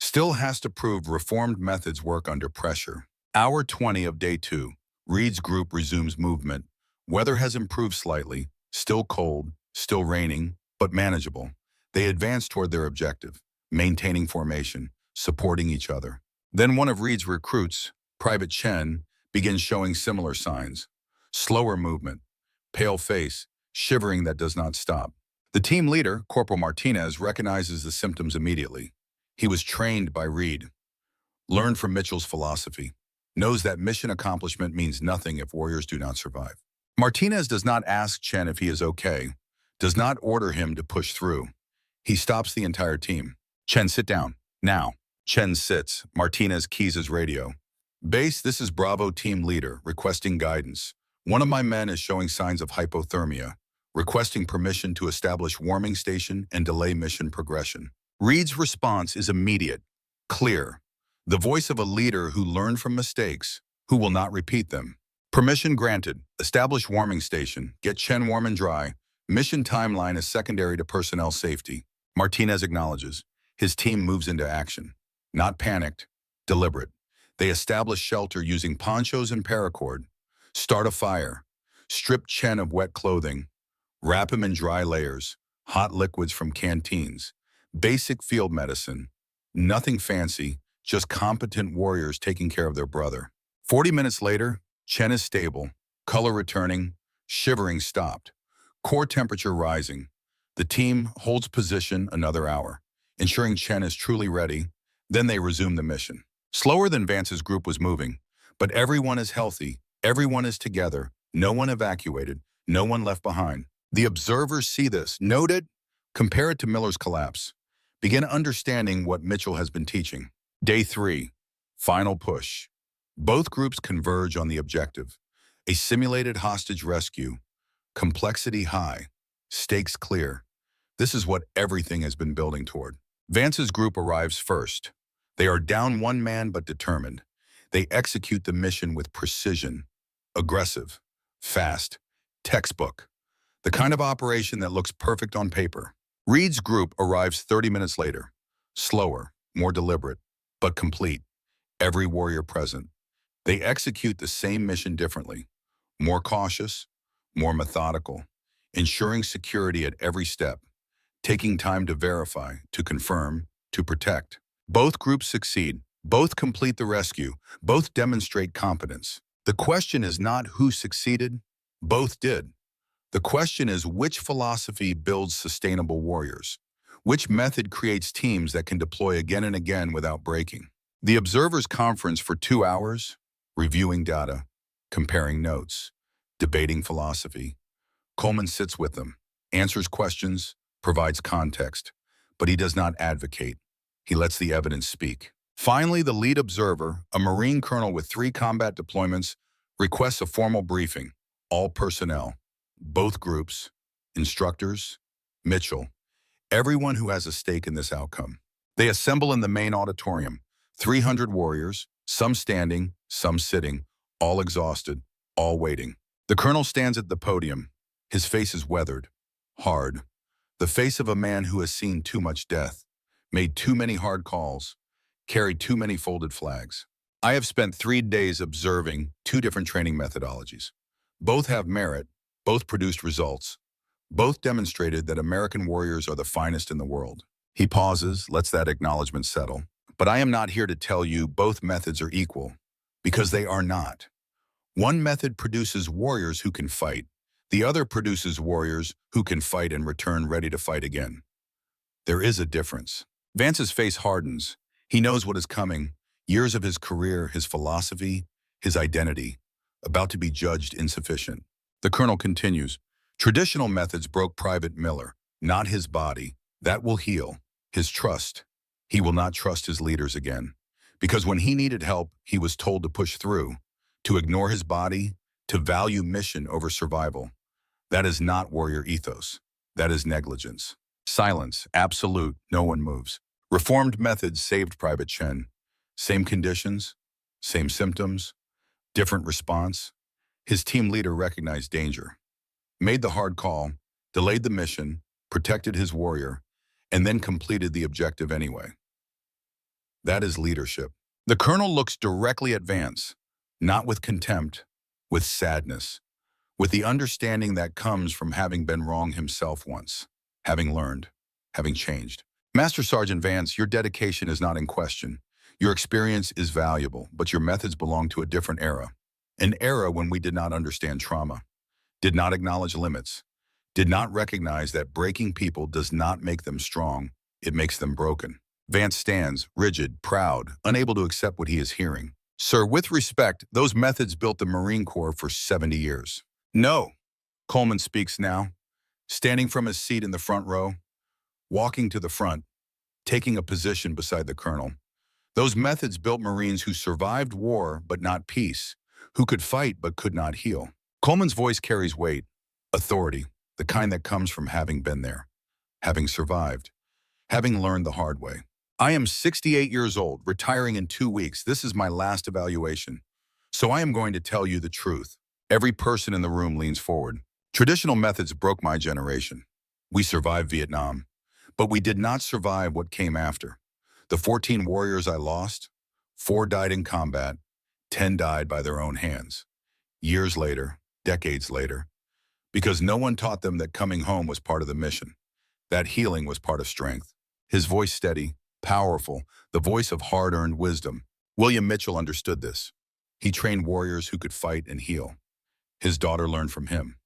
A: still has to prove reformed methods work under pressure. Hour 20 of day 2, Reid's group resumes movement. Weather has improved slightly, still cold, still raining, but manageable. They advance toward their objective, maintaining formation, supporting each other. Then one of Reid's recruits, Private Chen, begins showing similar signs. Slower movement, pale face, shivering that does not stop. The team leader, Corporal Martinez, recognizes the symptoms immediately. He was trained by Reid, learned from Mitchell's philosophy, knows that mission accomplishment means nothing if warriors do not survive. Martinez does not ask Chen if he is okay, does not order him to push through. He stops the entire team. "Chen, sit down, now." Chen sits. Martinez keys his radio. "Base, this is Bravo team leader, requesting guidance. One of my men is showing signs of hypothermia, requesting permission to establish warming station and delay mission progression." Reid's response is immediate, clear. The voice of a leader who learned from mistakes, who will not repeat them. "Permission granted. Establish warming station. Get Chen warm and dry. Mission timeline is secondary to personnel safety." Martinez acknowledges. His team moves into action. Not panicked, deliberate. They establish shelter using ponchos and paracord, start a fire, strip Chen of wet clothing, wrap him in dry layers, hot liquids from canteens, basic field medicine, nothing fancy, just competent warriors taking care of their brother. 40 minutes later, Chen is stable, color returning, shivering stopped, core temperature rising. The team holds position another hour, ensuring Chen is truly ready. Then they resume the mission. Slower than Vance's group was moving, but everyone is healthy, everyone is together, no one evacuated, no one left behind. The observers see this, note it, compare it to Miller's collapse. Begin understanding what Mitchell has been teaching. Day 3, final push. Both groups converge on the objective. A simulated hostage rescue, complexity high, stakes clear. This is what everything has been building toward. Vance's group arrives first. They are down one man but determined. They execute the mission with precision, aggressive, fast, textbook. The kind of operation that looks perfect on paper. Reid's group arrives 30 minutes later. Slower, more deliberate, but complete. Every warrior present. They execute the same mission differently. More cautious, more methodical, ensuring security at every step, taking time to verify, to confirm, to protect. Both groups succeed, both complete the rescue, both demonstrate competence. The question is not who succeeded, both did. The question is which philosophy builds sustainable warriors, which method creates teams that can deploy again and again without breaking. The observers conference for 2 hours, reviewing data, comparing notes, debating philosophy. Coleman sits with them, answers questions, provides context, but he does not advocate. He lets the evidence speak. Finally, the lead observer, a Marine colonel with 3 combat deployments, requests a formal briefing. All personnel, both groups, instructors, Mitchell, everyone who has a stake in this outcome. They assemble in the main auditorium, 300 warriors, some standing, some sitting, all exhausted, all waiting. The colonel stands at the podium. His face is weathered, hard, the face of a man who has seen too much death, made too many hard calls, carried too many folded flags. I have spent 3 days observing 2 different training methodologies. Both have merit, both produced results, both demonstrated that American warriors are the finest in the world. He pauses, lets that acknowledgement settle. But I am not here to tell you both methods are equal, because they are not. One method produces warriors who can fight. The other produces warriors who can fight and return ready to fight again. There is a difference. Vance's face hardens. He knows what is coming. Years of his career, his philosophy, his identity, about to be judged insufficient. The colonel continues. Traditional methods broke Private Miller, not his body. That will heal. His trust. He will not trust his leaders again. Because when he needed help, he was told to push through, to ignore his body, to value mission over survival. That is not warrior ethos. That is negligence. Silence, absolute, no one moves. Reformed methods saved Private Chen. Same conditions, same symptoms, different response. His team leader recognized danger, made the hard call, delayed the mission, protected his warrior, and then completed the objective anyway. That is leadership. The colonel looks directly at Vance, not with contempt, with sadness, with the understanding that comes from having been wrong himself once, having learned, having changed. Master Sergeant Vance, your dedication is not in question. Your experience is valuable, but your methods belong to a different era. An era when we did not understand trauma, did not acknowledge limits, did not recognize that breaking people does not make them strong, it makes them broken. Vance stands, rigid, proud, unable to accept what he is hearing. Sir, with respect, those methods built the Marine Corps for 70 years. No, Coleman speaks now, standing from his seat in the front row, walking to the front, taking a position beside the colonel. Those methods built Marines who survived war but not peace, who could fight but could not heal. Coleman's voice carries weight, authority, the kind that comes from having been there, having survived, having learned the hard way. I am 68 years old, retiring in 2 weeks. This is my last evaluation. So I am going to tell you the truth. Every person in the room leans forward. Traditional methods broke my generation. We survived Vietnam, but we did not survive what came after. The 14 warriors I lost, 4 died in combat, 10 died by their own hands. Years later, decades later, because no one taught them that coming home was part of the mission, that healing was part of strength. His voice steady, powerful, the voice of hard-earned wisdom. William Mitchell understood this. He trained warriors who could fight and heal. His daughter learned from him.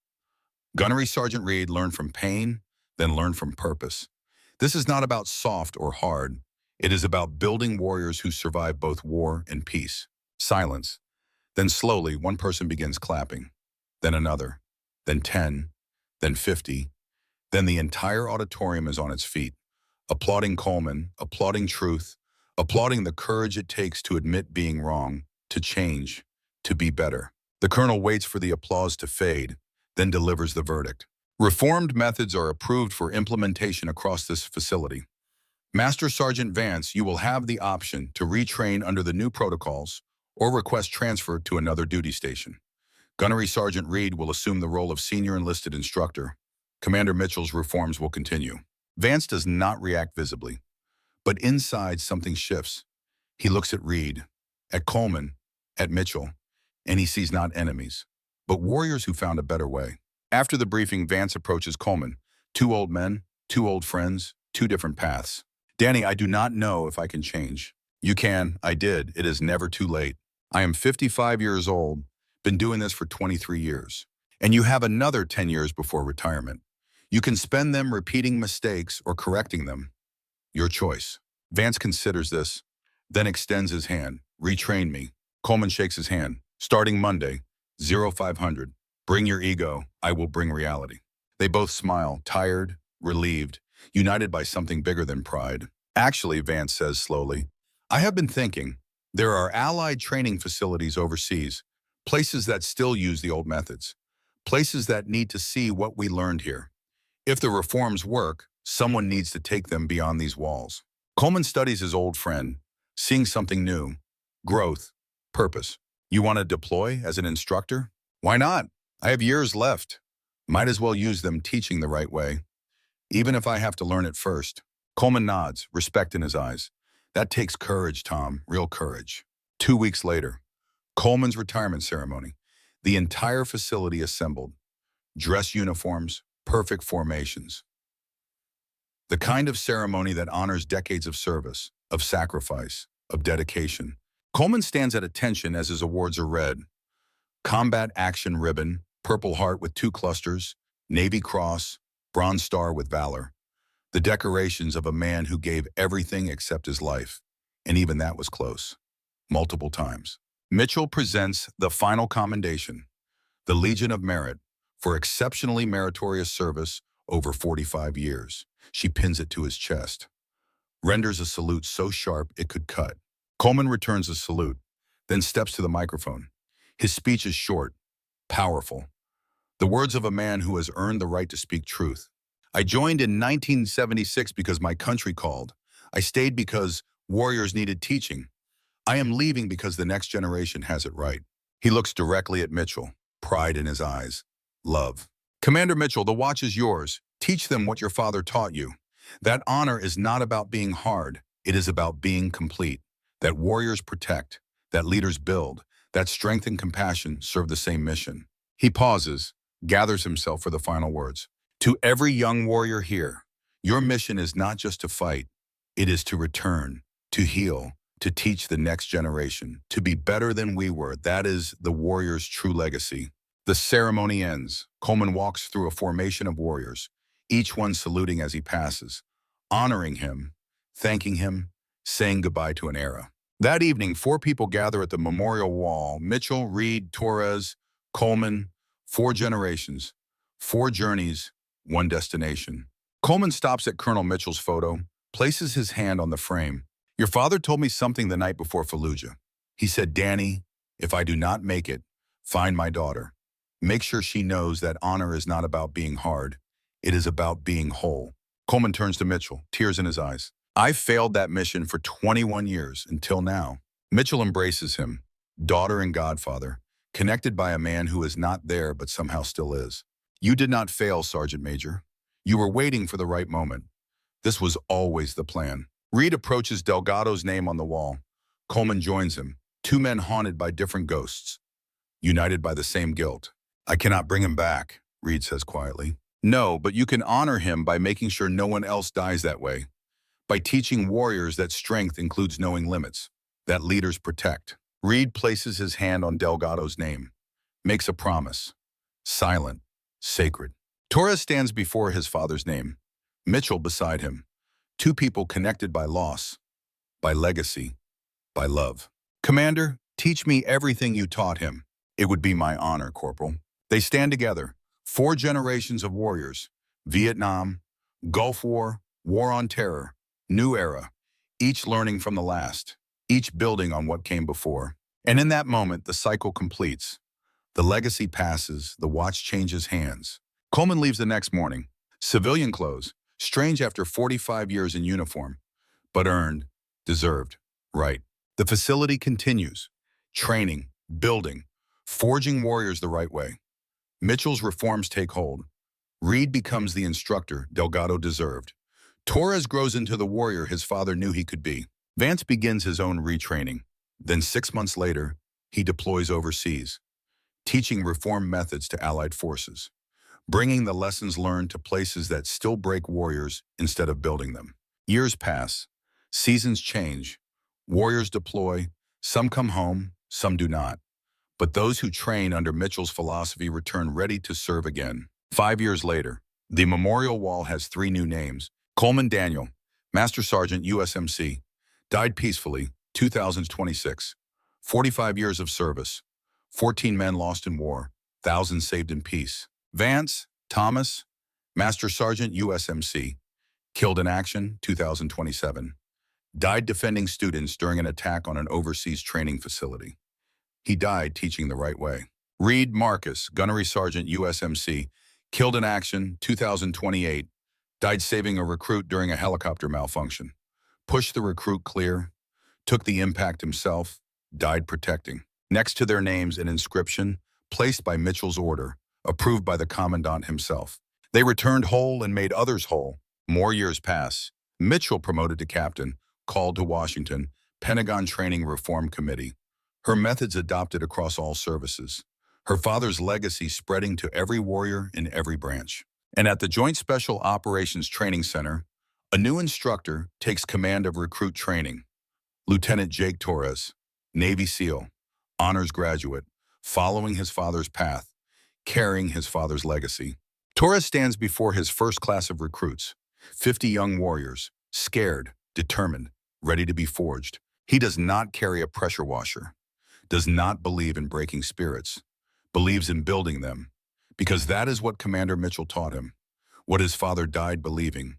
A: Gunnery Sergeant Reid learned from pain, then learned from purpose. This is not about soft or hard. It is about building warriors who survive both war and peace. Silence. Then slowly, one person begins clapping. Then another. Then 10. Then 50. Then the entire auditorium is on its feet, applauding Coleman, applauding truth, applauding the courage it takes to admit being wrong, to change, to be better. The colonel waits for the applause to fade, then delivers the verdict. Reformed methods are approved for implementation across this facility. Master Sergeant Vance, you will have the option to retrain under the new protocols or request transfer to another duty station. Gunnery Sergeant Reid will assume the role of senior enlisted instructor. Commander Mitchell's reforms will continue. Vance does not react visibly, but inside something shifts. He looks at Reid, at Coleman, at Mitchell, and he sees not enemies, but warriors who found a better way. After the briefing, Vance approaches Coleman. 2 old men, 2 old friends, 2 different paths. Danny, I do not know if I can change. You can. I did. It is never too late. I am 55 years old, been doing this for 23 years. And you have another 10 years before retirement. You can spend them repeating mistakes or correcting them. Your choice. Vance considers this, then extends his hand. Retrain me. Coleman shakes his hand. Starting Monday, 0500. Bring your ego. I will bring reality. They both smile, tired, relieved, united by something bigger than pride. Actually, Vance says slowly, I have been thinking. There are allied training facilities overseas, places that still use the old methods, places that need to see what we learned here. If the reforms work, someone needs to take them beyond these walls. Coleman studies his old friend, seeing something new, growth, purpose. You want to deploy as an instructor? Why not? I have years left. Might as well use them teaching the right way, even if I have to learn it first. Coleman nods, respect in his eyes. That takes courage, Tom, real courage. 2 weeks later, Coleman's retirement ceremony. The entire facility assembled. Dress uniforms, perfect formations. The kind of ceremony that honors decades of service, of sacrifice, of dedication. Coleman stands at attention as his awards are read. Combat Action Ribbon, Purple Heart with 2 clusters, Navy Cross, Bronze Star with Valor. The decorations of a man who gave everything except his life, and even that was close. Multiple times. Mitchell presents the final commendation, the Legion of Merit, for exceptionally meritorious service over 45 years. She pins it to his chest. Renders a salute so sharp it could cut. Coleman returns the salute, then steps to the microphone. His speech is short, powerful. The words of a man who has earned the right to speak truth. I joined in 1976 because my country called. I stayed because warriors needed teaching. I am leaving because the next generation has it right. He looks directly at Mitchell, pride in his eyes, love. Commander Mitchell, the watch is yours. Teach them what your father taught you. That honor is not about being hard. It is about being complete. That warriors protect, that leaders build, that strength and compassion serve the same mission. He pauses, gathers himself for the final words. To every young warrior here, your mission is not just to fight. It is to return, to heal, to teach the next generation, to be better than we were. That is the warrior's true legacy. The ceremony ends. Coleman walks through a formation of warriors, each one saluting as he passes, honoring him, thanking him, saying goodbye to an era. That evening, 4 people gather at the memorial wall. Mitchell, Reid, Torres, Coleman, 4 generations, 4 journeys, 1 destination. Coleman stops at Colonel Mitchell's photo, places his hand on the frame. Your father told me something the night before Fallujah. He said, Danny, if I do not make it, find my daughter. Make sure she knows that honor is not about being hard. It is about being whole. Coleman turns to Mitchell, tears in his eyes. I failed that mission for 21 years, until now. Mitchell embraces him, daughter and godfather, connected by a man who is not there but somehow still is. You did not fail, Sergeant Major. You were waiting for the right moment. This was always the plan. Reid approaches Delgado's name on the wall. Coleman joins him, two men haunted by different ghosts, united by the same guilt. I cannot bring him back, Reid says quietly. No, but you can honor him by making sure no one else dies that way, by teaching warriors that strength includes knowing limits, that leaders protect. Reid places his hand on Delgado's name, makes a promise, silent, sacred. Torres stands before his father's name, Mitchell beside him, two people connected by loss, by legacy, by love. Commander, teach me everything you taught him. It would be my honor, Corporal. They stand together, 4 generations of warriors, Vietnam, Gulf War, War on Terror, New Era, each learning from the last, each building on what came before. And in that moment, the cycle completes. The legacy passes, the watch changes hands. Coleman leaves the next morning, civilian clothes, strange after 45 years in uniform, but earned, deserved, right. The facility continues, training, building, forging warriors the right way. Mitchell's reforms take hold. Reid becomes the instructor Delgado deserved. Torres grows into the warrior his father knew he could be. Vance begins his own retraining. Then 6 months later, he deploys overseas, teaching reform methods to allied forces, bringing the lessons learned to places that still break warriors instead of building them. Years pass, seasons change, warriors deploy, some come home, some do not. But those who train under Mitchell's philosophy return ready to serve again. 5 years later, the memorial wall has 3 new names. Coleman Daniel, Master Sergeant USMC, died peacefully, 2026. 45 years of service, 14 men lost in war, thousands saved in peace. Vance, Thomas, Master Sergeant USMC, killed in action, 2027. Died defending students during an attack on an overseas training facility. He died teaching the right way. Reid Marcus, Gunnery Sergeant USMC, killed in action, 2028, died saving a recruit during a helicopter malfunction. Pushed the recruit clear, took the impact himself, died protecting. Next to their names, an inscription, placed by Mitchell's order, approved by the Commandant himself. They returned whole and made others whole. More years pass. Mitchell promoted to captain, called to Washington, Pentagon Training Reform Committee. Her methods adopted across all services. Her father's legacy spreading to every warrior in every branch. And at the Joint Special Operations Training Center, a new instructor takes command of recruit training. Lieutenant Jake Torres, Navy SEAL, honors graduate, following his father's path, carrying his father's legacy. Torres stands before his first class of recruits, 50 young warriors, scared, determined, ready to be forged. He does not carry a pressure washer, does not believe in breaking spirits, believes in building them, because that is what Commander Mitchell taught him, what his father died believing,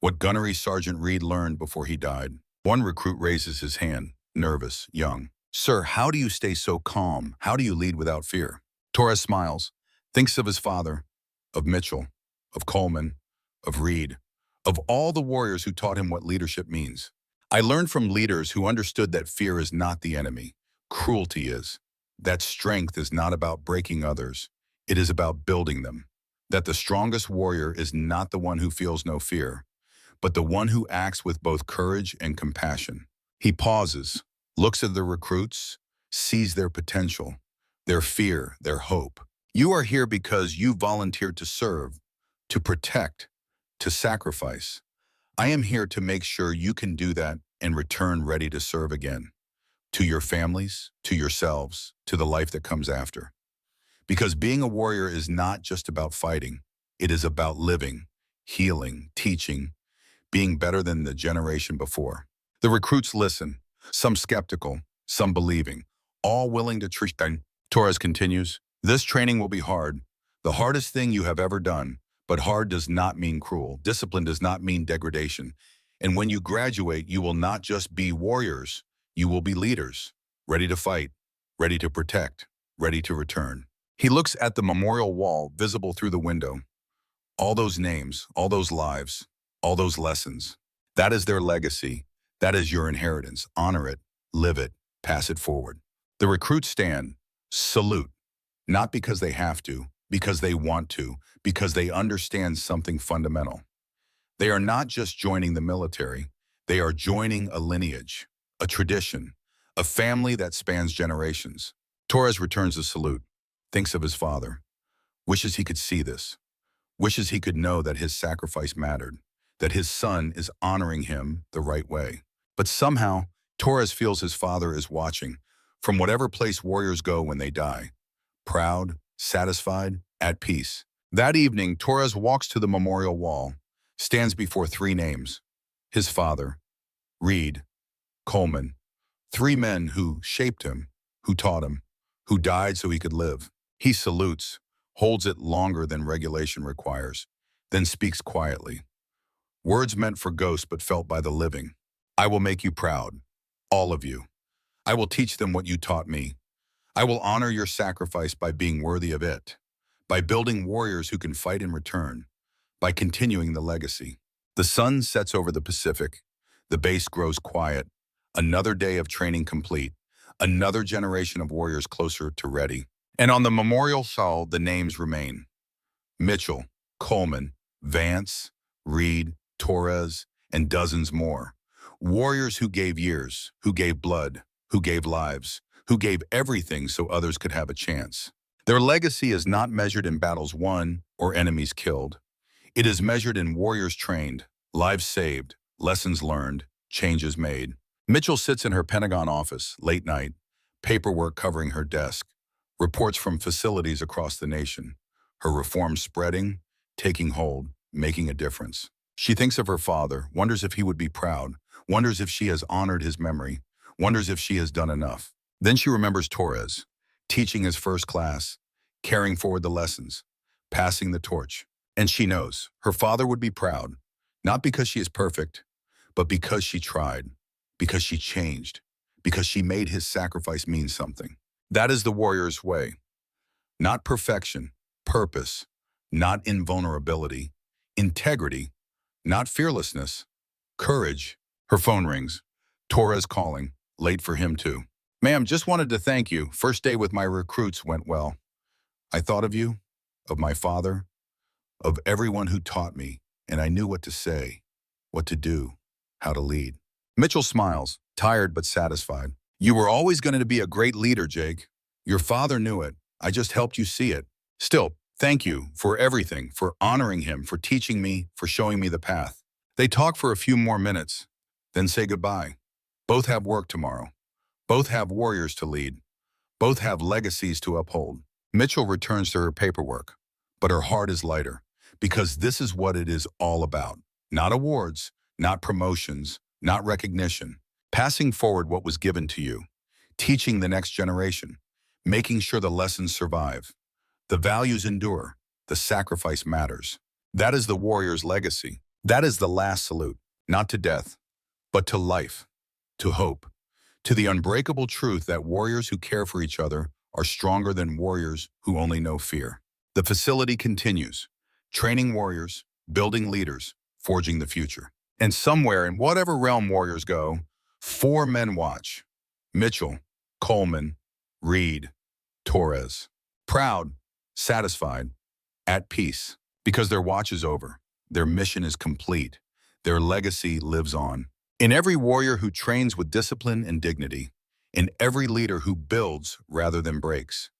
A: what Gunnery Sergeant Reid learned before he died. One recruit raises his hand, nervous, young. Sir, how do you stay so calm? How do you lead without fear? Torres smiles, thinks of his father, of Mitchell, of Coleman, of Reid, of all the warriors who taught him what leadership means. I learned from leaders who understood that fear is not the enemy. Cruelty is. That strength is not about breaking others. It is about building them. That the strongest warrior is not the one who feels no fear, but the one who acts with both courage and compassion. He pauses, looks at the recruits, sees their potential, their fear, their hope. You are here because you volunteered to serve, to protect, to sacrifice. I am here to make sure you can do that and return ready to serve again. To your families, to yourselves, to the life that comes after. Because being a warrior is not just about fighting. It is about living, healing, teaching, being better than the generation before. The recruits listen, some skeptical, some believing, all willing to train. Torres continues, this training will be hard, the hardest thing you have ever done, but hard does not mean cruel. Discipline does not mean degradation. And when you graduate, you will not just be warriors, you will be leaders, ready to fight, ready to protect, ready to return. He looks at the memorial wall visible through the window. All those names, all those lives, all those lessons. That is their legacy. That is your inheritance. Honor it, live it, pass it forward. The recruits stand, salute, not because they have to, because they want to, because they understand something fundamental. They are not just joining the military. They are joining a lineage, a tradition, a family that spans generations. Torres returns the salute, thinks of his father, wishes he could see this, wishes he could know that his sacrifice mattered, that his son is honoring him the right way. But somehow, Torres feels his father is watching, from whatever place warriors go when they die, proud, satisfied, at peace. That evening, Torres walks to the memorial wall, stands before three names: his father, Reid, Coleman, three men who shaped him, who taught him, who died so he could live. He salutes, holds it longer than regulation requires, then speaks quietly. Words meant for ghosts but felt by the living. I will make you proud, all of you. I will teach them what you taught me. I will honor your sacrifice by being worthy of it, by building warriors who can fight in return, by continuing the legacy. The sun sets over the Pacific. The base grows quiet. Another day of training complete. Another generation of warriors closer to ready. And on the memorial hall, the names remain: Mitchell, Coleman, Vance, Reid, Torres, and dozens more. Warriors who gave years, who gave blood, who gave lives, who gave everything so others could have a chance. Their legacy is not measured in battles won or enemies killed. It is measured in warriors trained, lives saved, lessons learned, changes made. Mitchell sits in her Pentagon office, late night, paperwork covering her desk, reports from facilities across the nation, her reforms spreading, taking hold, making a difference. She thinks of her father, wonders if he would be proud, wonders if she has honored his memory, wonders if she has done enough. Then she remembers Torres, teaching his first class, carrying forward the lessons, passing the torch. And she knows her father would be proud, not because she is perfect, but because she tried, because she changed, because she made his sacrifice mean something. That is the warrior's way. Not perfection, purpose, not invulnerability, integrity, not fearlessness, courage. Her phone rings. Torres calling, late for him too. Ma'am, just wanted to thank you. First day with my recruits went well. I thought of you, of my father, of everyone who taught me, and I knew what to say, what to do, how to lead. Mitchell smiles, tired but satisfied. You were always going to be a great leader, Jake. Your father knew it. I just helped you see it. Still, thank you for everything, for honoring him, for teaching me, for showing me the path. They talk for a few more minutes, then say goodbye. Both have work tomorrow. Both have warriors to lead. Both have legacies to uphold. Mitchell returns to her paperwork, but her heart is lighter, because this is what it is all about. Not awards, not promotions, not recognition. Passing forward what was given to you, teaching the next generation, making sure the lessons survive, the values endure, the sacrifice matters. That is the warrior's legacy. That is the last salute, not to death, but to life, to hope, to the unbreakable truth that warriors who care for each other are stronger than warriors who only know fear. The facility continues, training warriors, building leaders, forging the future. And somewhere in whatever realm warriors go, four men watch: Mitchell, Coleman, Reid, Torres. Proud, satisfied, at peace, because their watch is over. Their mission is complete. Their legacy lives on. In every warrior who trains with discipline and dignity, in every leader who builds rather than breaks,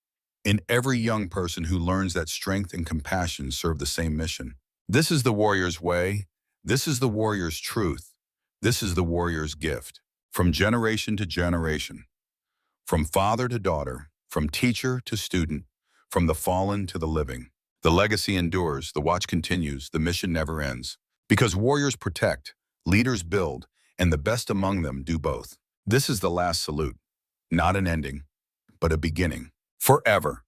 A: in every young person who learns that strength and compassion serve the same mission. This is the warrior's way. This is the warrior's truth. This is the warrior's gift. From generation to generation, from father to daughter, from teacher to student, from the fallen to the living. The legacy endures, the watch continues, the mission never ends. Because warriors protect, leaders build, and the best among them do both. This is the last salute, not an ending, but a beginning. Forever.